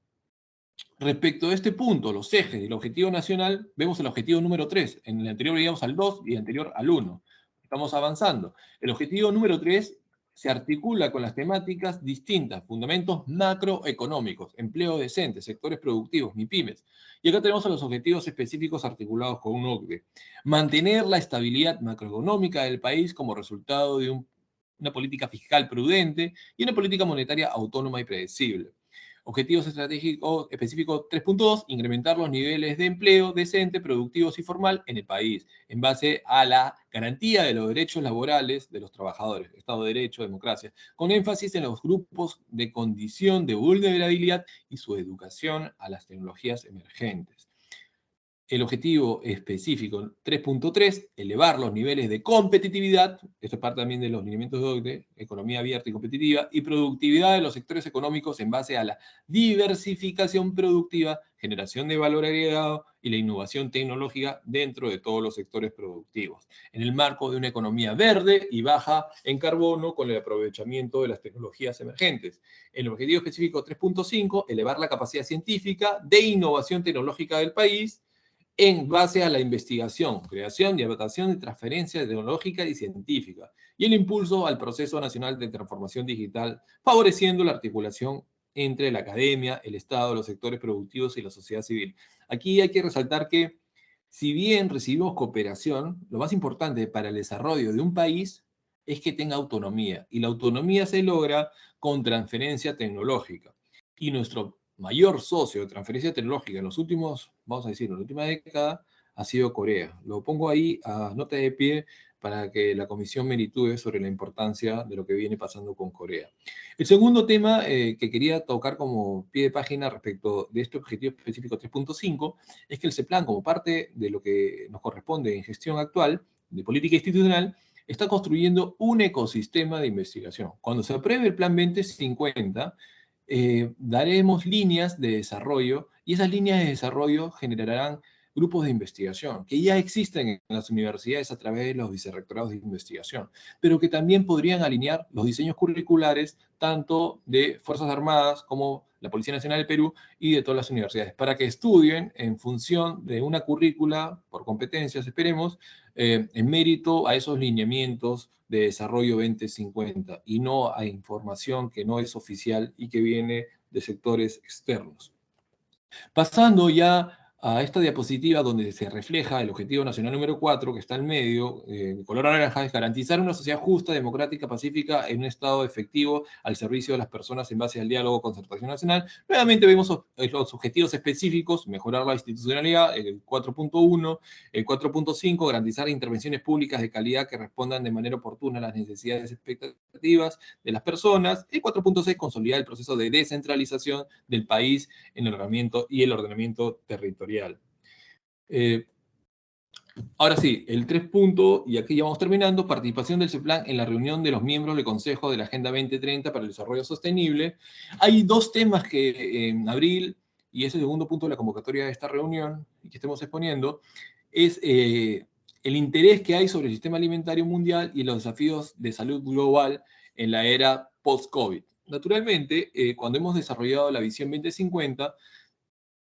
respecto a este punto, los ejes del objetivo nacional, vemos el objetivo número 3. En el anterior veíamos al 2 y el anterior al 1. Estamos avanzando. El objetivo número 3 se articula con las temáticas distintas, fundamentos macroeconómicos, empleo decente, sectores productivos, MIPYMES. Y acá tenemos a los objetivos específicos articulados con un OCDE. Mantener la estabilidad macroeconómica del país como resultado de una política fiscal prudente y una política monetaria autónoma y predecible. Objetivos estratégicos específicos 3.2, incrementar los niveles de empleo decente, productivos y formal en el país, en base a la garantía de los derechos laborales de los trabajadores, Estado de Derecho, democracia, con énfasis en los grupos de condición de vulnerabilidad y su educación a las tecnologías emergentes. El objetivo específico 3.3, elevar los niveles de competitividad, esto es parte también de los lineamientos de OCDE, economía abierta y competitiva, y productividad de los sectores económicos en base a la diversificación productiva, generación de valor agregado y la innovación tecnológica dentro de todos los sectores productivos, en el marco de una economía verde y baja en carbono con el aprovechamiento de las tecnologías emergentes. El objetivo específico 3.5, elevar la capacidad científica de innovación tecnológica del país, en base a la investigación, creación y adaptación de transferencia tecnológica y científica, y el impulso al proceso nacional de transformación digital, favoreciendo la articulación entre la academia, el Estado, los sectores productivos y la sociedad civil. Aquí hay que resaltar que, si bien recibimos cooperación, lo más importante para el desarrollo de un país es que tenga autonomía, y la autonomía se logra con transferencia tecnológica. Y nuestro mayor socio de transferencia tecnológica en los últimos, vamos a decir, en la última década, ha sido Corea. Lo pongo ahí a nota de pie para que la Comisión meritúe sobre la importancia de lo que viene pasando con Corea. El segundo tema que quería tocar como pie de página respecto de este objetivo específico 3.5 es que el CEPLAN, como parte de lo que nos corresponde en gestión actual de política institucional, está construyendo un ecosistema de investigación. Cuando se apruebe el Plan 2050, daremos líneas de desarrollo y esas líneas de desarrollo generarán grupos de investigación que ya existen en las universidades a través de los vicerrectorados de investigación, pero que también podrían alinear los diseños curriculares tanto de Fuerzas Armadas como la Policía Nacional del Perú y de todas las universidades, para que estudien en función de una currícula, por competencias, esperemos, en mérito a esos lineamientos de desarrollo 2050 y no a información que no es oficial y que viene de sectores externos. Pasando ya a esta diapositiva donde se refleja el objetivo nacional número 4, que está en medio, de color naranja, es garantizar una sociedad justa, democrática, pacífica, en un Estado efectivo al servicio de las personas en base al diálogo, concertación nacional. Nuevamente vemos los objetivos específicos: mejorar la institucionalidad, el 4.1, el 4.5, garantizar intervenciones públicas de calidad que respondan de manera oportuna a las necesidades y expectativas de las personas, el 4.6, consolidar el proceso de descentralización del país en el ordenamiento territorial. Ahora sí, el 3 punto, y aquí ya vamos terminando: participación del CEPLAN en la reunión de los miembros del Consejo de la Agenda 2030 para el Desarrollo Sostenible. Hay dos temas que en abril, y ese segundo punto de la convocatoria de esta reunión, y que estemos exponiendo, es el interés que hay sobre el sistema alimentario mundial y los desafíos de salud global en la era post-COVID. Naturalmente, cuando hemos desarrollado la Visión 2050,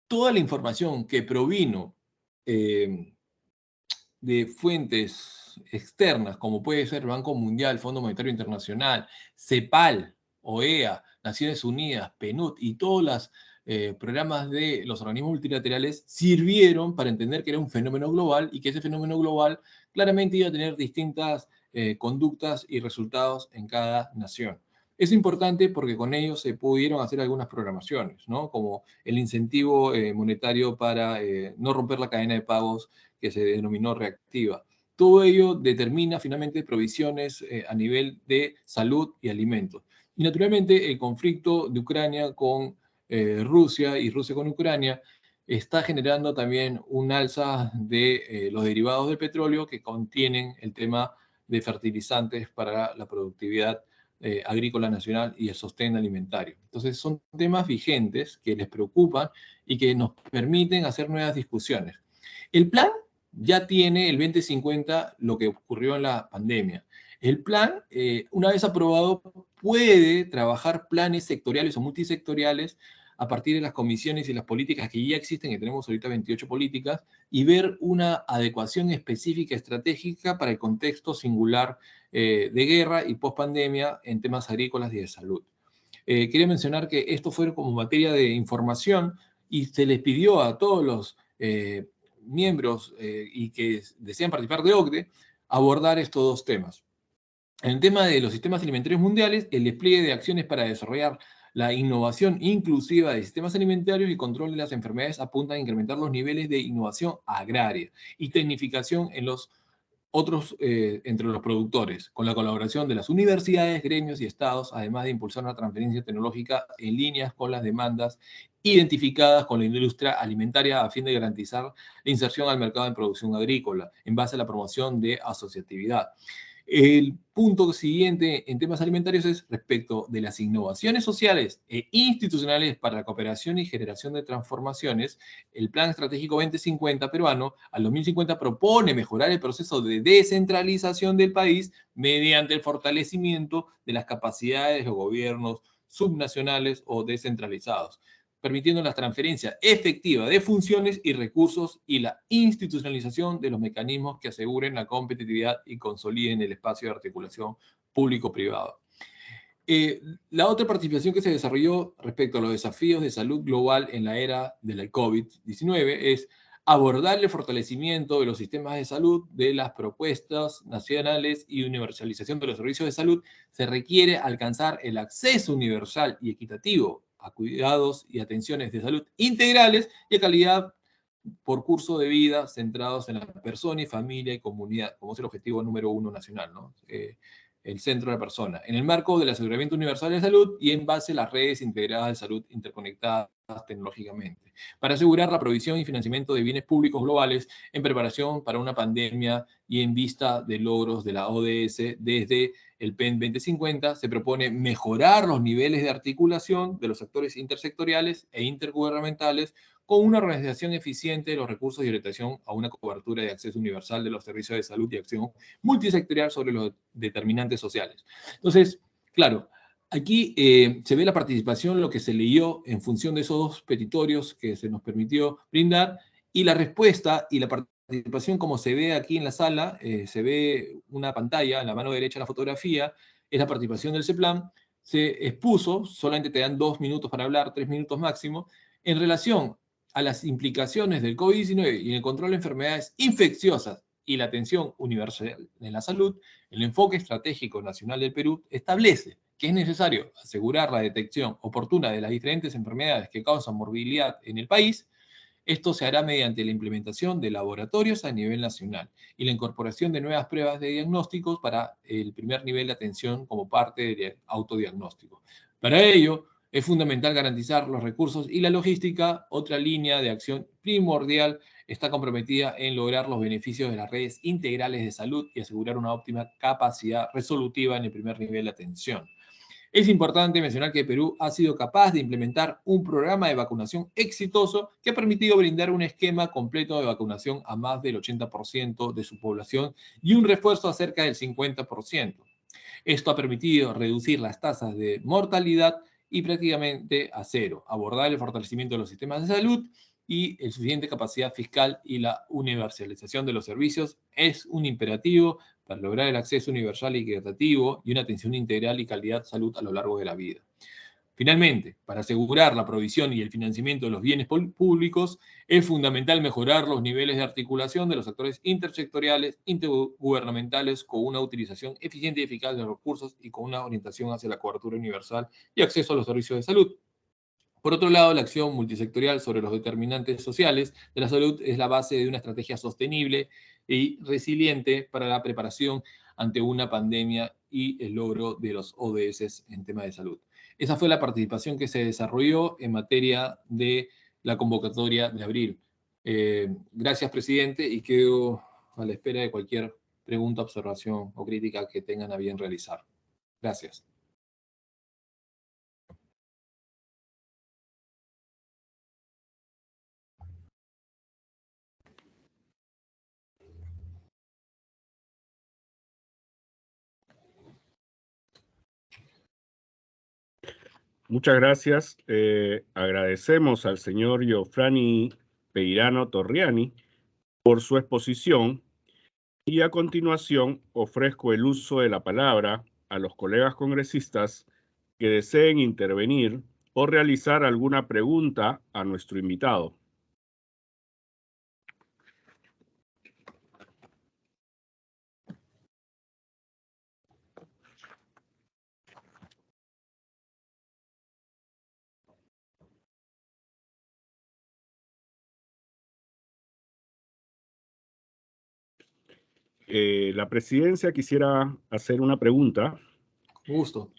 toda la información que provino de fuentes externas, como puede ser el Banco Mundial, Fondo Monetario Internacional, CEPAL, OEA, Naciones Unidas, PNUD y todos los programas de los organismos multilaterales, sirvieron para entender que era un fenómeno global y que ese fenómeno global claramente iba a tener distintas conductas y resultados en cada nación. Es importante porque con ellos se pudieron hacer algunas programaciones, ¿no? Como el incentivo monetario para no romper la cadena de pagos, que se denominó reactiva. Todo ello determina finalmente provisiones a nivel de salud y alimentos. Y naturalmente el conflicto de Ucrania con Rusia y Rusia con Ucrania está generando también un alza de los derivados del petróleo que contienen el tema de fertilizantes para la productividad agrícola nacional y el sostén alimentario. Entonces son temas vigentes que les preocupan y que nos permiten hacer nuevas discusiones. El plan ya tiene el 2050 lo que ocurrió en la pandemia. El plan, una vez aprobado, puede trabajar planes sectoriales o multisectoriales a partir de las comisiones y las políticas que ya existen, que tenemos ahorita 28 políticas, y ver una adecuación específica estratégica para el contexto singular de guerra y pospandemia en temas agrícolas y de salud. Quería mencionar que esto fue como materia de información y se les pidió a todos los miembros y que desean participar de OCDE abordar estos dos temas. En el tema de los sistemas alimentarios mundiales, el despliegue de acciones para desarrollar la innovación inclusiva de sistemas alimentarios y control de las enfermedades apuntan a incrementar los niveles de innovación agraria y tecnificación en los otros entre los productores, con la colaboración de las universidades, gremios y estados, además de impulsar una transferencia tecnológica en líneas con las demandas identificadas con la industria alimentaria a fin de garantizar la inserción al mercado de producción agrícola en base a la promoción de asociatividad. El punto siguiente en temas alimentarios es respecto de las innovaciones sociales e institucionales para la cooperación y generación de transformaciones. El Plan Estratégico 2050 peruano al 2050 propone mejorar el proceso de descentralización del país mediante el fortalecimiento de las capacidades de los gobiernos subnacionales o descentralizados, permitiendo la transferencia efectiva de funciones y recursos y la institucionalización de los mecanismos que aseguren la competitividad y consoliden el espacio de articulación público-privado. La otra participación que se desarrolló respecto a los desafíos de salud global en la era de la COVID-19 es abordar el fortalecimiento de los sistemas de salud, de las propuestas nacionales y universalización de los servicios de salud. Se requiere alcanzar el acceso universal y equitativo a cuidados y atenciones de salud integrales y de calidad por curso de vida centrados en la persona y familia y comunidad, como es el objetivo número 1 nacional, ¿no? El centro de la persona, en el marco del aseguramiento universal de salud y en base a las redes integradas de salud interconectadas tecnológicamente, para asegurar la provisión y financiamiento de bienes públicos globales en preparación para una pandemia y en vista de logros de la ODS desde el PEN 2050, se propone mejorar los niveles de articulación de los actores intersectoriales e intergubernamentales con una organización eficiente de los recursos y orientación a una cobertura de acceso universal de los servicios de salud y acción multisectorial sobre los determinantes sociales. Entonces, claro, aquí se ve la participación, lo que se leyó en función de esos dos petitorios que se nos permitió brindar, y la respuesta y la participación, como se ve aquí en la sala, se ve una pantalla, en la mano derecha la fotografía, es la participación del CEPLAN, se expuso, solamente te dan 2 minutos para hablar, 3 minutos máximo, en relación a las implicaciones del COVID-19 y en el control de enfermedades infecciosas y la atención universal en la salud. El enfoque estratégico nacional del Perú establece que es necesario asegurar la detección oportuna de las diferentes enfermedades que causan morbilidad en el país. Esto se hará mediante la implementación de laboratorios a nivel nacional y la incorporación de nuevas pruebas de diagnósticos para el primer nivel de atención como parte del autodiagnóstico. Para ello, es fundamental garantizar los recursos y la logística. Otra línea de acción primordial está comprometida en lograr los beneficios de las redes integrales de salud y asegurar una óptima capacidad resolutiva en el primer nivel de atención. Es importante mencionar que Perú ha sido capaz de implementar un programa de vacunación exitoso que ha permitido brindar un esquema completo de vacunación a más del 80% de su población y un refuerzo a cerca del 50%. Esto ha permitido reducir las tasas de mortalidad y prácticamente a cero, abordar el fortalecimiento de los sistemas de salud y la suficiente capacidad fiscal y la universalización de los servicios es un imperativo para lograr el acceso universal y equitativo y una atención integral y calidad de salud a lo largo de la vida. Finalmente, para asegurar la provisión y el financiamiento de los bienes públicos, es fundamental mejorar los niveles de articulación de los actores intersectoriales, intergubernamentales, con una utilización eficiente y eficaz de los recursos y con una orientación hacia la cobertura universal y acceso a los servicios de salud. Por otro lado, la acción multisectorial sobre los determinantes sociales de la salud es la base de una estrategia sostenible y resiliente para la preparación ante una pandemia y el logro de los ODS en tema de salud. Esa fue la participación que se desarrolló en materia de la convocatoria de abril. Gracias, presidente, y quedo a la espera de cualquier pregunta, observación o crítica que tengan a bien realizar. Gracias. Muchas gracias. Agradecemos al señor Giovanni Peirano Torriani por su exposición y a continuación ofrezco el uso de la palabra a los colegas congresistas que deseen intervenir o realizar alguna pregunta a nuestro invitado. La presidencia quisiera hacer una pregunta. Gusto.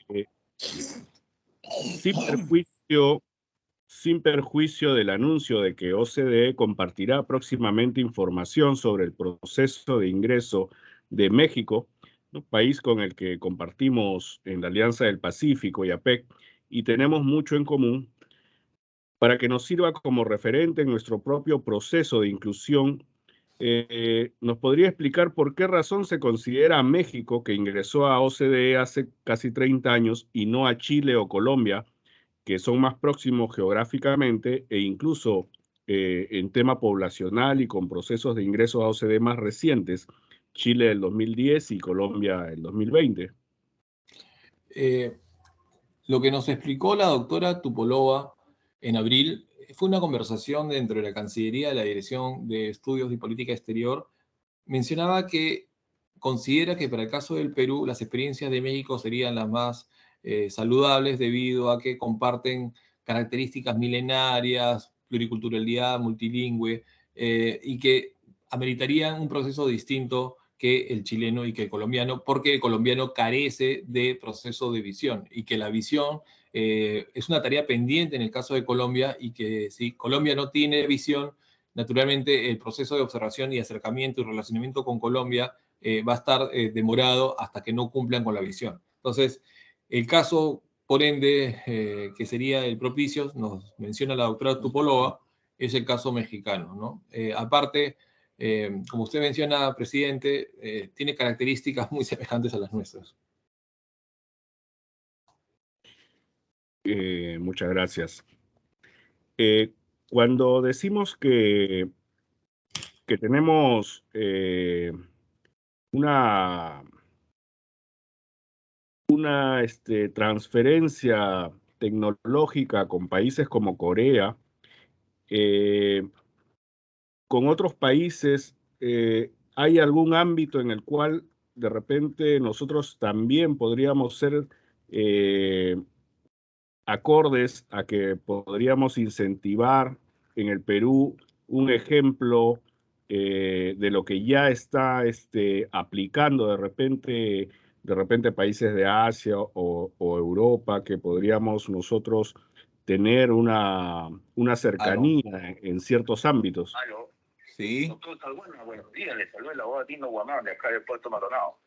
Sin perjuicio del anuncio de que OCDE compartirá próximamente información sobre el proceso de ingreso de México, un país con el que compartimos en la Alianza del Pacífico y APEC, y tenemos mucho en común, para que nos sirva como referente en nuestro propio proceso de inclusión, ¿nos podría explicar por qué razón se considera a México, que ingresó a OCDE hace casi 30 años, y no a Chile o Colombia, que son más próximos geográficamente e incluso en tema poblacional y con procesos de ingreso a OCDE más recientes, Chile del 2010 y Colombia del 2020? Lo que nos explicó la doctora Tupolova en abril fue una conversación dentro de la Cancillería de la Dirección de Estudios y Política Exterior. Mencionaba que considera que para el caso del Perú las experiencias de México serían las más saludables debido a que comparten características milenarias, pluriculturalidad, multilingüe, y que ameritarían un proceso distinto que el chileno y que el colombiano, porque el colombiano carece de proceso de visión y que la visión es una tarea pendiente en el caso de Colombia y que si Colombia no tiene visión, naturalmente el proceso de observación y acercamiento y relacionamiento con Colombia va a estar demorado hasta que no cumplan con la visión. Entonces, el caso, por ende, que sería el propicio, nos menciona la doctora Tupolova, es el caso mexicano, ¿no? Aparte, como usted menciona, presidente, tiene características muy semejantes a las nuestras. Muchas gracias. Cuando decimos que tenemos una transferencia tecnológica con países como Corea, con otros países, ¿hay algún ámbito en el cual de repente nosotros también podríamos ser acordes a que podríamos incentivar en el Perú un ejemplo de lo que ya está aplicando de repente países de Asia o Europa, que podríamos nosotros tener una cercanía en ciertos ámbitos? Aló. Sí. Doctor Salguana, buenos días. Le saluda el abogado Tino Guamán de acá del Puerto Maldonado.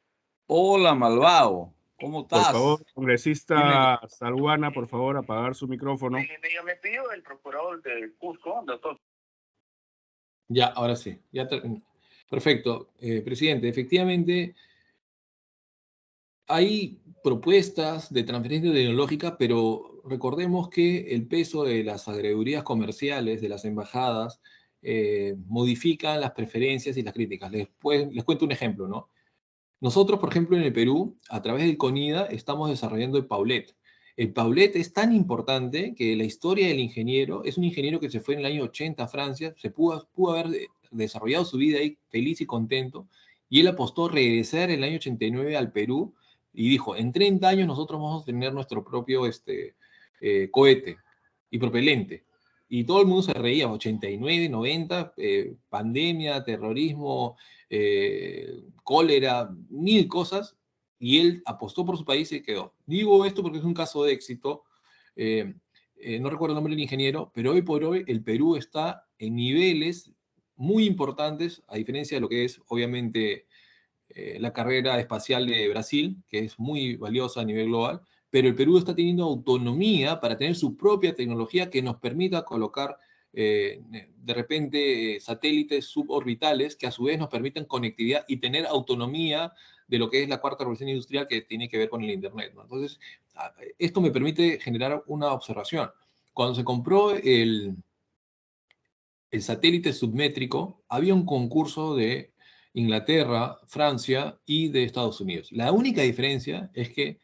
Hola, malvado. ¿Cómo Por estás? favor, Dime. congresista Salguana, por favor, apagar su micrófono. Me pidió el procurador del Cusco, doctor. Ya, ahora sí. Perfecto. Presidente, efectivamente, hay propuestas de transferencia tecnológica, pero recordemos que el peso de las agredurías comerciales, de las embajadas, modifican las preferencias y las críticas. Les cuento un ejemplo, ¿no? Nosotros, por ejemplo, en el Perú, a través del CONIDA, estamos desarrollando el Paulet. El Paulet es tan importante que la historia del ingeniero, es un ingeniero que se fue en el año 80 a Francia, se pudo haber desarrollado su vida ahí feliz y contento, y él apostó a regresar en el año 89 al Perú, y dijo, en 30 años nosotros vamos a tener nuestro propio cohete y propelente. Y todo el mundo se reía, 89, 90, pandemia, terrorismo, cólera, mil cosas, y él apostó por su país y quedó. Digo esto porque es un caso de éxito, no recuerdo el nombre del ingeniero, pero hoy por hoy el Perú está en niveles muy importantes, a diferencia de lo que es, obviamente, la carrera espacial de Brasil, que es muy valiosa a nivel global, pero el Perú está teniendo autonomía para tener su propia tecnología que nos permita colocar de repente satélites suborbitales que a su vez nos permitan conectividad y tener autonomía de lo que es la cuarta revolución industrial que tiene que ver con el Internet, ¿no? Entonces, esto me permite generar una observación. Cuando se compró el satélite submétrico, había un concurso de Inglaterra, Francia y de Estados Unidos. La única diferencia es que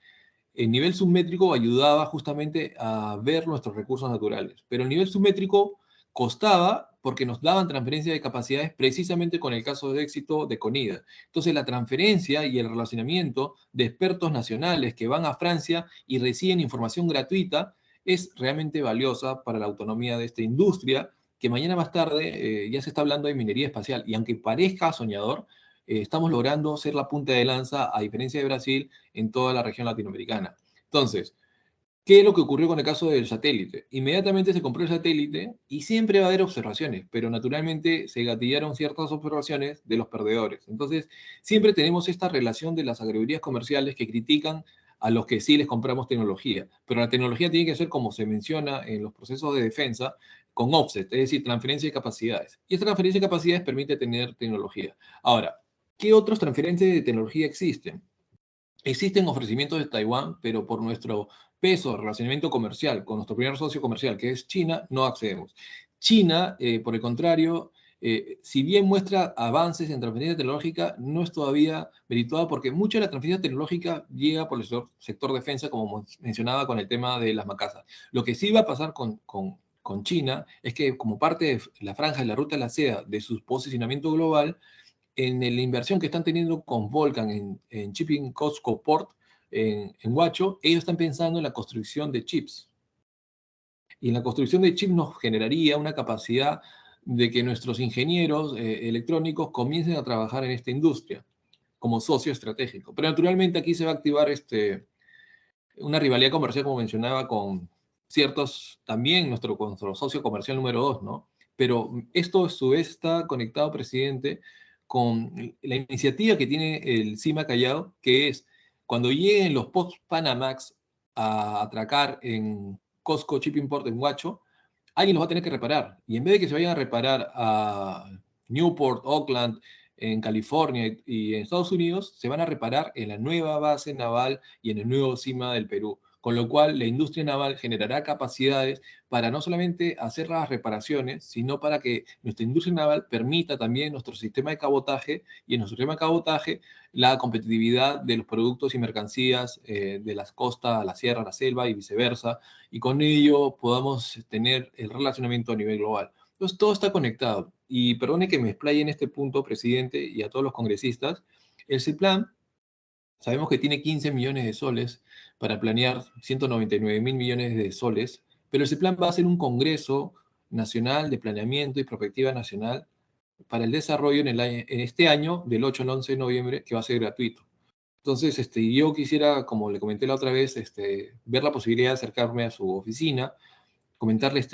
el nivel submétrico ayudaba justamente a ver nuestros recursos naturales, pero el nivel submétrico costaba porque nos daban transferencia de capacidades precisamente con el caso de éxito de CONIDA. Entonces la transferencia y el relacionamiento de expertos nacionales que van a Francia y reciben información gratuita es realmente valiosa para la autonomía de esta industria que mañana más tarde ya se está hablando de minería espacial y aunque parezca soñador, estamos logrando ser la punta de lanza, a diferencia de Brasil, en toda la región latinoamericana. Entonces, ¿qué es lo que ocurrió con el caso del satélite? Inmediatamente se compró el satélite y siempre va a haber observaciones, pero naturalmente se gatillaron ciertas observaciones de los perdedores. Entonces, siempre tenemos esta relación de las agredurías comerciales que critican a los que sí les compramos tecnología, pero la tecnología tiene que ser, como se menciona en los procesos de defensa, con offset, es decir, transferencia de capacidades. Y esta transferencia de capacidades permite tener tecnología. Ahora, ¿qué otras transferencias de tecnología existen? Existen ofrecimientos de Taiwán, pero por nuestro peso, relacionamiento comercial con nuestro primer socio comercial, que es China, no accedemos. China, por el contrario, si bien muestra avances en transferencia tecnológica, no es todavía merituada porque mucha de la transferencia tecnológica llega por el sector defensa, como mencionaba con el tema de las macazas. Lo que sí va a pasar con China es que como parte de la franja de la ruta de la seda de su posicionamiento global, en la inversión que están teniendo con Volcan en Shipping Costco Port, en Huacho, ellos están pensando en la construcción de chips. Y en la construcción de chips nos generaría una capacidad de que nuestros ingenieros electrónicos comiencen a trabajar en esta industria como socio estratégico. Pero naturalmente aquí se va a activar una rivalidad comercial, como mencionaba, con ciertos, también nuestro socio comercial número 2, ¿no? Pero esto a su vez está conectado, presidente, con la iniciativa que tiene el CIMA Callao, que es cuando lleguen los post-Panamax a atracar en Costco Shippingport en Huacho, alguien los va a tener que reparar. Y en vez de que se vayan a reparar a Newport, Oakland, en California y en Estados Unidos, se van a reparar en la nueva base naval y en el nuevo CIMA del Perú. Con lo cual, la industria naval generará capacidades para no solamente hacer las reparaciones, sino para que nuestra industria naval permita también nuestro sistema de cabotaje y en nuestro sistema de cabotaje la competitividad de los productos y mercancías de las costas a la sierra, a la selva y viceversa, y con ello podamos tener el relacionamiento a nivel global. Entonces, todo está conectado. Y perdone que me explaye en este punto, presidente, y a todos los congresistas, el CEPLAN, sabemos que tiene 15 millones de soles para planear 199.000 millones de soles, pero el CEPLAN va a ser un Congreso Nacional de Planeamiento y Prospectiva Nacional para el desarrollo en este año, del 8 al 11 de noviembre, que va a ser gratuito. Entonces, yo quisiera, como le comenté la otra vez, ver la posibilidad de acercarme a su oficina, comentarle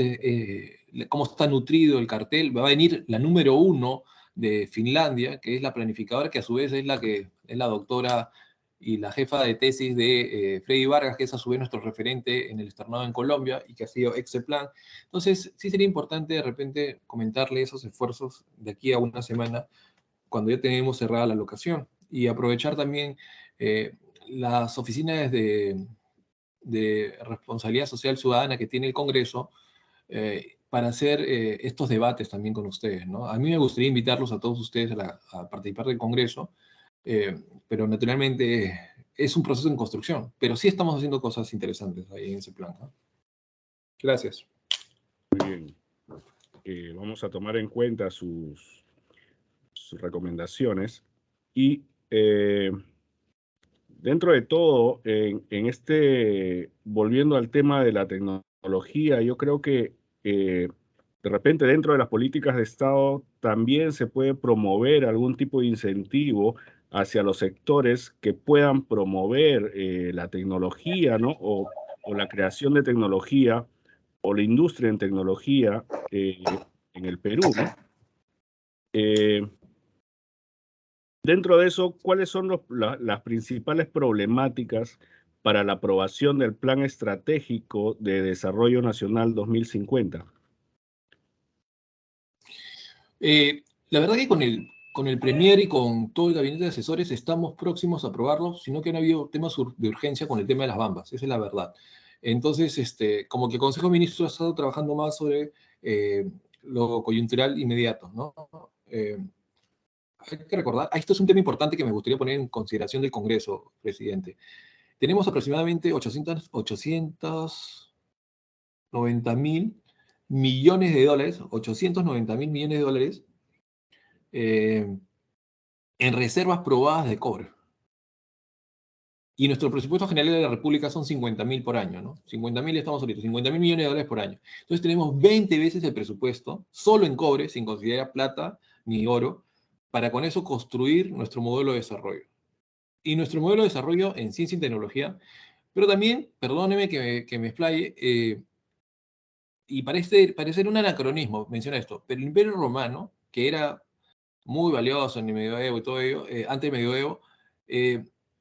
cómo está nutrido el cartel. Va a venir la número 1 de Finlandia, que es la planificadora, que a su vez es la doctora y la jefa de tesis de Freddy Vargas, que es a su vez nuestro referente en el externado en Colombia y que ha sido ex-CEPLAN. Entonces, sí sería importante de repente comentarle esos esfuerzos de aquí a una semana, cuando ya tenemos cerrada la locación, y aprovechar también las oficinas de responsabilidad social ciudadana que tiene el Congreso para hacer estos debates también con ustedes, ¿no? A mí me gustaría invitarlos a todos ustedes a participar del Congreso, pero naturalmente es un proceso en construcción, pero sí estamos haciendo cosas interesantes ahí en ese plan, ¿no? Gracias. Muy bien. Vamos a tomar en cuenta sus recomendaciones y dentro de todo, volviendo al tema de la tecnología, yo creo que de repente dentro de las políticas de Estado también se puede promover algún tipo de incentivo hacia los sectores que puedan promover la tecnología, ¿no? O la creación de tecnología o la industria en tecnología en el Perú, ¿no? Dentro de eso, ¿cuáles son las principales problemáticas para la aprobación del Plan Estratégico de Desarrollo Nacional 2050? La verdad que con el Premier y con todo el gabinete de asesores estamos próximos a aprobarlo, sino que han habido temas de urgencia con el tema de las bambas, esa es la verdad. Entonces, como que el Consejo de Ministros ha estado trabajando más sobre lo coyuntural inmediato, ¿no? Hay que recordar, esto es un tema importante que me gustaría poner en consideración del Congreso, presidente. Tenemos aproximadamente 890.000 millones de dólares, 890.000 millones de dólares en reservas probadas de cobre. Y nuestro presupuesto general de la República son 50.000 por año, ¿no? 50.000 estamos ahorita, 50.000 millones de dólares por año. Entonces tenemos 20 veces el presupuesto, solo en cobre, sin considerar plata ni oro, para con eso construir nuestro modelo de desarrollo. Y nuestro modelo de desarrollo en ciencia y tecnología, pero también, perdóneme que me explaye, y parece un anacronismo, menciona esto, pero el Imperio Romano, que era muy valioso en el medioevo y todo ello, antes del medioevo,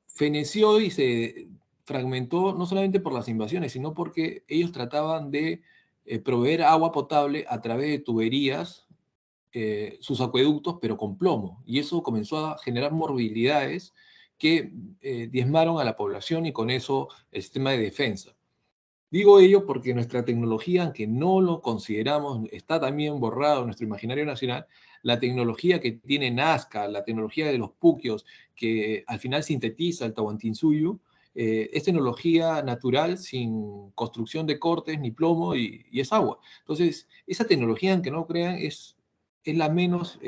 feneció y se fragmentó no solamente por las invasiones, sino porque ellos trataban de proveer agua potable a través de tuberías, sus acueductos, pero con plomo. Y eso comenzó a generar morbilidades que diezmaron a la población y con eso el sistema de defensa. Digo ello porque nuestra tecnología, aunque no lo consideramos, está también borrado en nuestro imaginario nacional. La tecnología que tiene Nazca, la tecnología de los puquios, que al final sintetiza el Tahuantinsuyo, es tecnología natural, sin construcción de cortes ni plomo, y es agua. Entonces, esa tecnología, aunque no lo crean, es la menos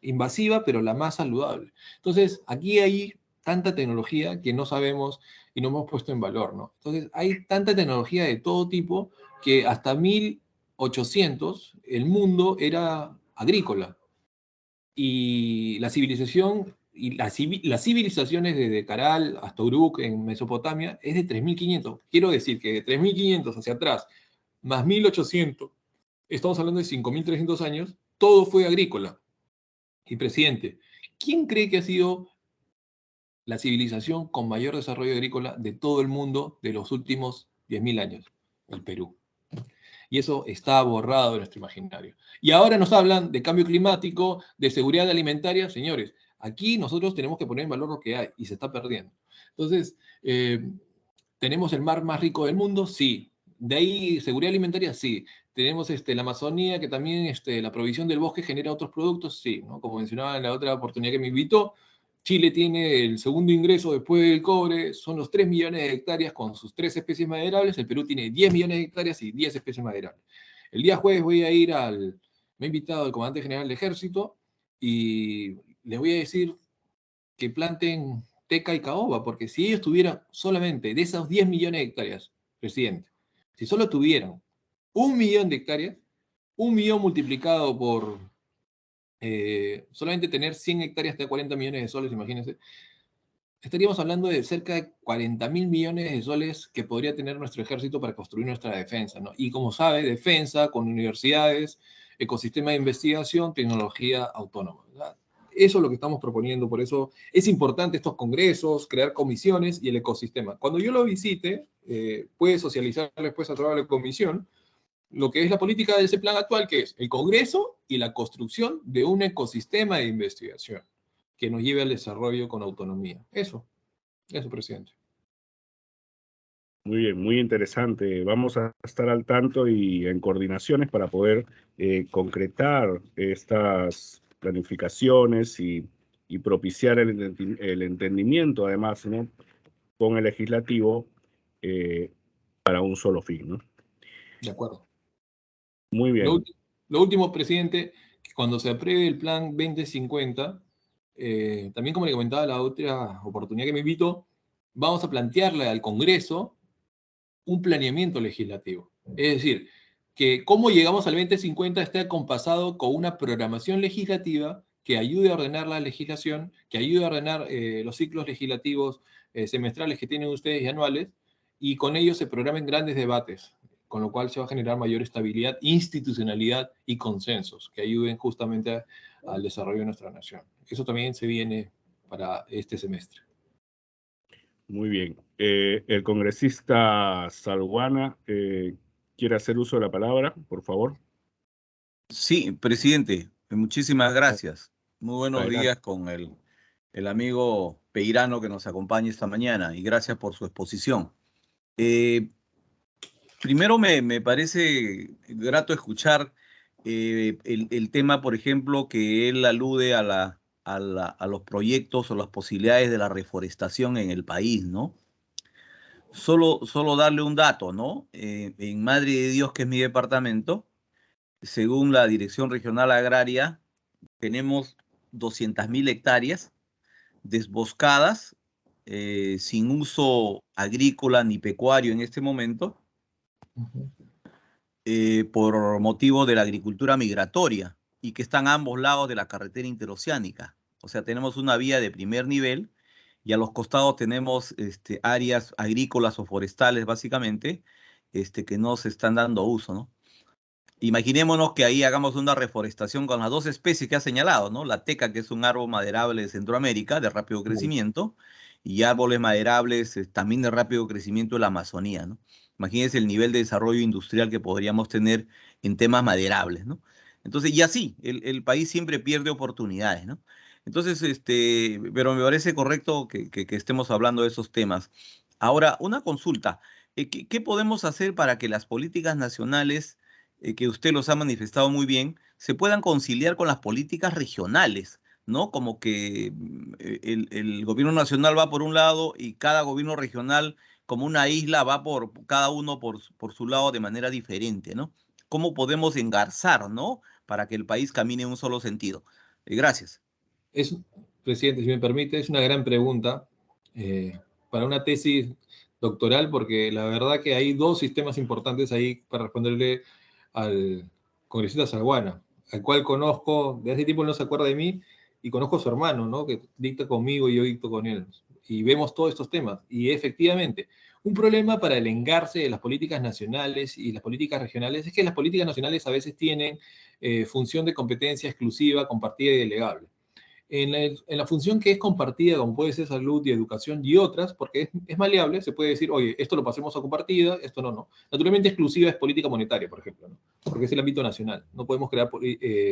invasiva, pero la más saludable. Entonces, aquí hay tanta tecnología que no sabemos y no hemos puesto en valor, ¿no? Entonces, hay tanta tecnología de todo tipo que hasta 1000 1800 el mundo era agrícola. Y la civilización, y las civilizaciones desde Caral hasta Uruk en Mesopotamia es de 3500. Quiero decir que de 3500 hacia atrás, más 1800, estamos hablando de 5300 años, todo fue agrícola. Y presidente, ¿quién cree que ha sido la civilización con mayor desarrollo agrícola de todo el mundo de los últimos 10.000 años? El Perú. Y eso está borrado de nuestro imaginario. Y ahora nos hablan de cambio climático, de seguridad alimentaria. Señores, aquí nosotros tenemos que poner en valor lo que hay y se está perdiendo. Entonces, ¿tenemos el mar más rico del mundo? Sí. De ahí, seguridad alimentaria, sí. Tenemos la Amazonía, que también la provisión del bosque genera otros productos, sí, ¿no? Como mencionaba en la otra oportunidad que me invitó, Chile tiene el segundo ingreso después del cobre, son los 3 millones de hectáreas con sus 3 especies maderables, el Perú tiene 10 millones de hectáreas y 10 especies maderables. El día jueves voy a ir me ha invitado el comandante general del ejército y les voy a decir que planten teca y caoba, porque si ellos tuvieran solamente de esas 10 millones de hectáreas, presidente, si solo tuvieran 1 millón de hectáreas, 1 millón multiplicado por solamente tener 100 hectáreas de 40 millones de soles, imagínense, estaríamos hablando de cerca de 40.000 millones de soles que podría tener nuestro ejército para construir nuestra defensa, ¿no? Y como sabe, defensa con universidades, ecosistema de investigación, tecnología autónoma, ¿verdad? Eso es lo que estamos proponiendo, por eso es importante estos congresos, crear comisiones y el ecosistema. Cuando yo lo visite, puede socializar después a través de la comisión lo que es la política de ese plan actual, que es el Congreso y la construcción de un ecosistema de investigación que nos lleve al desarrollo con autonomía. Eso, presidente. Muy bien, muy interesante. Vamos a estar al tanto y en coordinaciones para poder concretar estas planificaciones y propiciar el entendimiento, además, ¿no?, con el legislativo para un solo fin, ¿no? De acuerdo. Muy bien. Lo último, presidente, que cuando se apruebe el plan 2050, también como le comentaba la otra oportunidad que me invitó, vamos a plantearle al Congreso un planeamiento legislativo. Es decir, que cómo llegamos al 2050 esté acompasado con una programación legislativa que ayude a ordenar la legislación, que ayude a ordenar los ciclos legislativos semestrales que tienen ustedes y anuales, y con ello se programen grandes debates, con lo cual se va a generar mayor estabilidad, institucionalidad y consensos que ayuden justamente al desarrollo de nuestra nación. Eso también se viene para este semestre. Muy bien. El congresista Salguana quiere hacer uso de la palabra, por favor. Sí, presidente, muchísimas gracias. Muy buenos Adelante. días con el amigo Peirano que nos acompaña esta mañana y gracias por su exposición. Primero me parece grato escuchar el tema, por ejemplo, que él alude a los proyectos o las posibilidades de la reforestación en el país, ¿no? Solo darle un dato, ¿no? En Madre de Dios, que es mi departamento, según la Dirección Regional Agraria, tenemos 200.000 hectáreas desboscadas, sin uso agrícola ni pecuario en este momento, por motivo de la agricultura migratoria y que están a ambos lados de la carretera interoceánica. O sea, tenemos una vía de primer nivel y a los costados tenemos áreas agrícolas o forestales, básicamente, que no se están dando uso, ¿no? Imaginémonos que ahí hagamos una reforestación con las 2 especies que ha señalado, ¿no? La teca, que es un árbol maderable de Centroamérica, de rápido crecimiento, y árboles maderables también de rápido crecimiento de la Amazonía, ¿no? Imagínense el nivel de desarrollo industrial que podríamos tener en temas maderables, ¿no? Entonces, y así, el país siempre pierde oportunidades, ¿no? Entonces, pero me parece correcto que estemos hablando de esos temas. Ahora, una consulta. ¿Qué podemos hacer para que las políticas nacionales, que usted los ha manifestado muy bien, se puedan conciliar con las políticas regionales, ¿no? Como que el gobierno nacional va por un lado y cada gobierno regional, como una isla, va cada uno por su lado de manera diferente, ¿no? ¿Cómo podemos engarzar, ¿no?, para que el país camine en un solo sentido? Gracias. Presidente, si me permite, es una gran pregunta para una tesis doctoral, porque la verdad que hay 2 sistemas importantes ahí para responderle al congresista Salguana, al cual conozco, de hace tiempo no se acuerda de mí, y conozco a su hermano, ¿no? Que dicta conmigo y yo dicto con él. Y vemos todos estos temas. Y efectivamente, un problema para el engarce de las políticas nacionales y las políticas regionales es que las políticas nacionales a veces tienen función de competencia exclusiva, compartida y delegable. En la función que es compartida, como puede ser salud y educación y otras, porque es maleable, se puede decir, oye, esto lo pasemos a compartida, esto no, no. Naturalmente exclusiva es política monetaria, por ejemplo, ¿no? Porque es el ámbito nacional. No podemos crear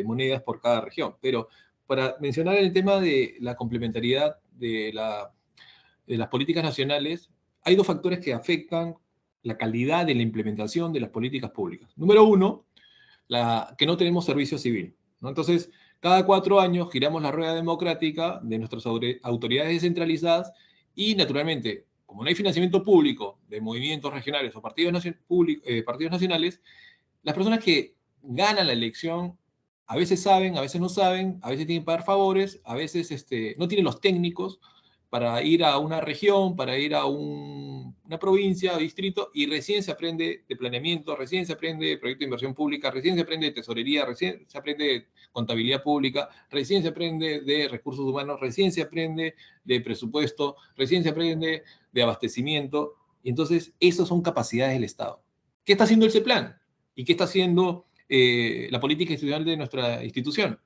monedas por cada región. Pero para mencionar el tema de la complementariedad de las políticas nacionales, hay dos factores que afectan la calidad de la implementación de las políticas públicas. Número uno, que no tenemos servicio civil, ¿no? Entonces, cada 4 años giramos la rueda democrática de nuestras autoridades descentralizadas y, naturalmente, como no hay financiamiento público de movimientos regionales o partidos nacionales, las personas que ganan la elección a veces saben, a veces no saben, a veces tienen que pagar favores, a veces no tienen los técnicos para ir a una región, para ir a una provincia o distrito, y recién se aprende de planeamiento, recién se aprende de proyecto de inversión pública, recién se aprende de tesorería, recién se aprende de contabilidad pública, recién se aprende de recursos humanos, recién se aprende de presupuesto, recién se aprende de abastecimiento, y entonces esas son capacidades del Estado. ¿Qué está haciendo el CEPLAN? ¿Y qué está haciendo la política institucional de nuestra institución?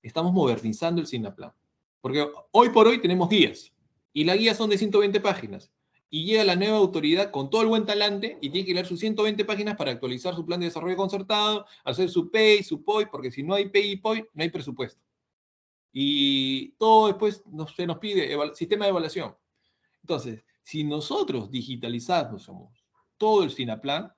Estamos modernizando el SINAPLAN. Porque hoy por hoy tenemos guías, y las guías son de 120 páginas, y llega la nueva autoridad con todo el buen talante y tiene que leer sus 120 páginas para actualizar su plan de desarrollo concertado, hacer su PEI, su POI, porque si no hay PEI y POI, no hay presupuesto. Y todo después se nos pide sistema de evaluación. Entonces, si nosotros digitalizamos todo el SINAPLAN,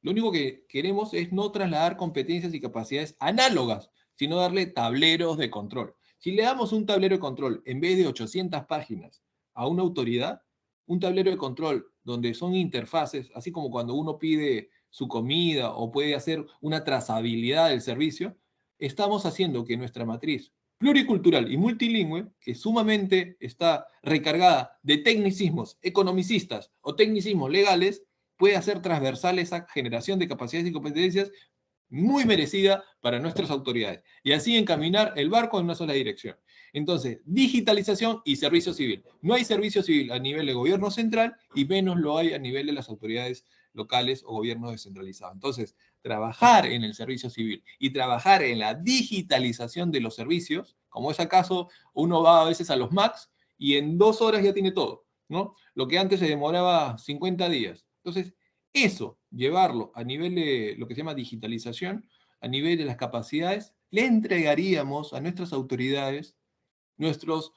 lo único que queremos es no trasladar competencias y capacidades análogas, sino darle tableros de control. Si le damos un tablero de control en vez de 800 páginas a una autoridad, un tablero de control donde son interfaces, así como cuando uno pide su comida o puede hacer una trazabilidad del servicio, estamos haciendo que nuestra matriz pluricultural y multilingüe, que sumamente está recargada de tecnicismos economicistas o tecnicismos legales, pueda ser transversal esa generación de capacidades y competencias muy merecida para nuestras autoridades, y así encaminar el barco en una sola dirección. Entonces, digitalización y servicio civil. No hay servicio civil a nivel de gobierno central y menos lo hay a nivel de las autoridades locales o gobiernos descentralizados. Entonces, trabajar en el servicio civil y trabajar en la digitalización de los servicios, como es acaso, uno va a veces a los MACs y en 2 horas ya tiene todo, ¿no? Lo que antes se demoraba 50 días. Entonces, eso, llevarlo a nivel de lo que se llama digitalización, a nivel de las capacidades, le entregaríamos a nuestras autoridades nuestros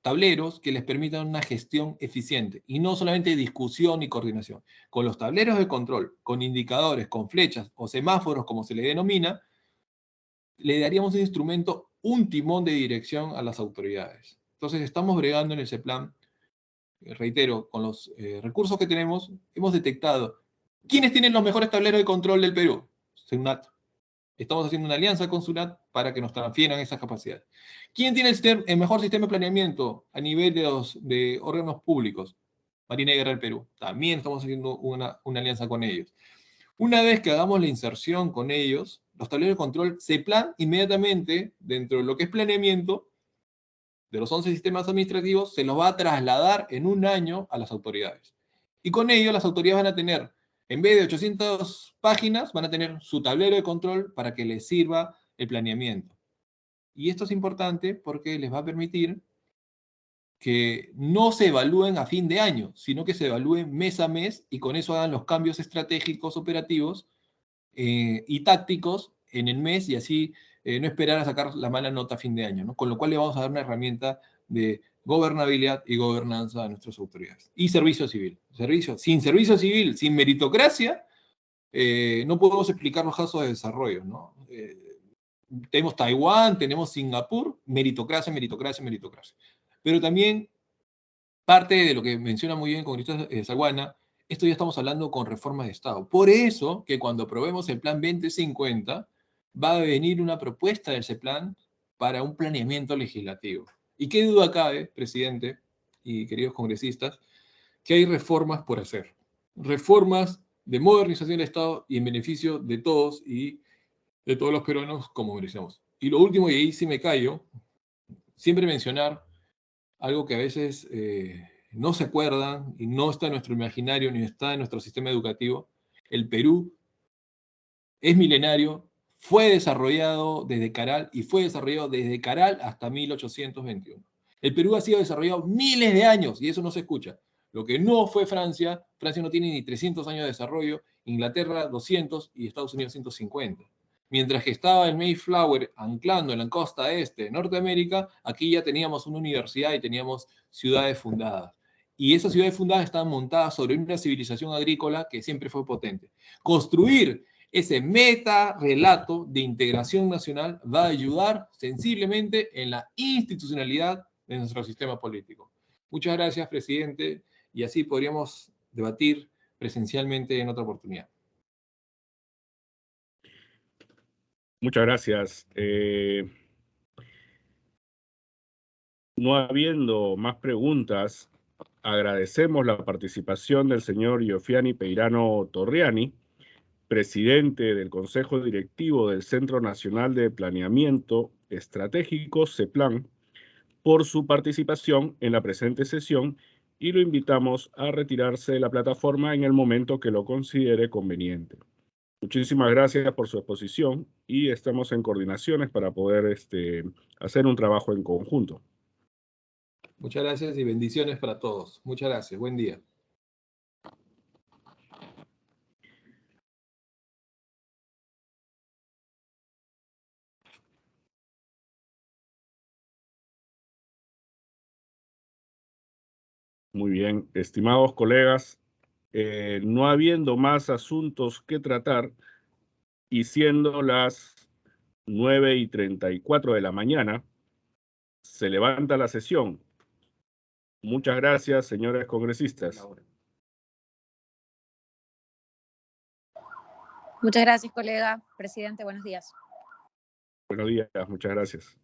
tableros que les permitan una gestión eficiente, y no solamente discusión y coordinación. Con los tableros de control, con indicadores, con flechas o semáforos, como se le denomina, le daríamos un instrumento, un timón de dirección a las autoridades. Entonces estamos bregando en ese plan. Reitero, con los recursos que tenemos, hemos detectado quiénes tienen los mejores tableros de control del Perú. SUNAT. Estamos haciendo una alianza con SUNAT para que nos transfieran esas capacidades. ¿Quién tiene el mejor sistema de planeamiento a nivel de órganos públicos? Marina Guerra del Perú. También estamos haciendo una alianza con ellos. Una vez que hagamos la inserción con ellos, los tableros de control se plan inmediatamente dentro de lo que es planeamiento de los 11 sistemas administrativos, se los va a trasladar en 1 año a las autoridades. Y con ello las autoridades van a tener, en vez de 800 páginas, van a tener su tablero de control para que les sirva el planeamiento. Y esto es importante porque les va a permitir que no se evalúen a fin de año, sino que se evalúen mes a mes y con eso hagan los cambios estratégicos, operativos y tácticos en el mes, y así no esperar a sacar la mala nota a fin de año, ¿no? Con lo cual le vamos a dar una herramienta de gobernabilidad y gobernanza a nuestras autoridades. Y servicio civil. Sin servicio civil, sin meritocracia, no podemos explicar los casos de desarrollo, ¿no? Tenemos Taiwán, tenemos Singapur, meritocracia, meritocracia, meritocracia. Pero también parte de lo que menciona muy bien el congresista Salguana, esto ya estamos hablando con reformas de Estado. Por eso que cuando aprobemos el Plan 2050, va a venir una propuesta del CEPLAN para un planeamiento legislativo. Y qué duda cabe, presidente y queridos congresistas, que hay reformas por hacer. Reformas de modernización del Estado y en beneficio de todos y de todos los peruanos como merecemos. Y lo último, y ahí sí me callo, siempre mencionar algo que a veces no se acuerdan y no está en nuestro imaginario ni está en nuestro sistema educativo. El Perú es milenario, fue desarrollado desde Caral y fue desarrollado desde Caral hasta 1821. El Perú ha sido desarrollado miles de años y eso no se escucha. Lo que no fue Francia, Francia no tiene ni 300 años de desarrollo, Inglaterra 200 y Estados Unidos 150. Mientras que estaba el Mayflower anclando en la costa este de Norteamérica, aquí ya teníamos una universidad y teníamos ciudades fundadas. Y esas ciudades fundadas estaban montadas sobre una civilización agrícola que siempre fue potente. Construir ese meta relato de integración nacional va a ayudar sensiblemente en la institucionalidad de nuestro sistema político. Muchas gracias, presidente, y así podríamos debatir presencialmente en otra oportunidad. Muchas gracias. No habiendo más preguntas, agradecemos la participación del señor Yofiani Peirano Torriani, presidente del Consejo Directivo del Centro Nacional de Planeamiento Estratégico, CEPLAN, por su participación en la presente sesión y lo invitamos a retirarse de la plataforma en el momento que lo considere conveniente. Muchísimas gracias por su exposición y estamos en coordinaciones para poder hacer un trabajo en conjunto. Muchas gracias y bendiciones para todos. Muchas gracias. Buen día. Muy bien, estimados colegas, no habiendo más asuntos que tratar y siendo las 9:34 de la mañana, se levanta la sesión. Muchas gracias, señores congresistas. Muchas gracias, colega. Presidente, buenos días. Buenos días, muchas gracias.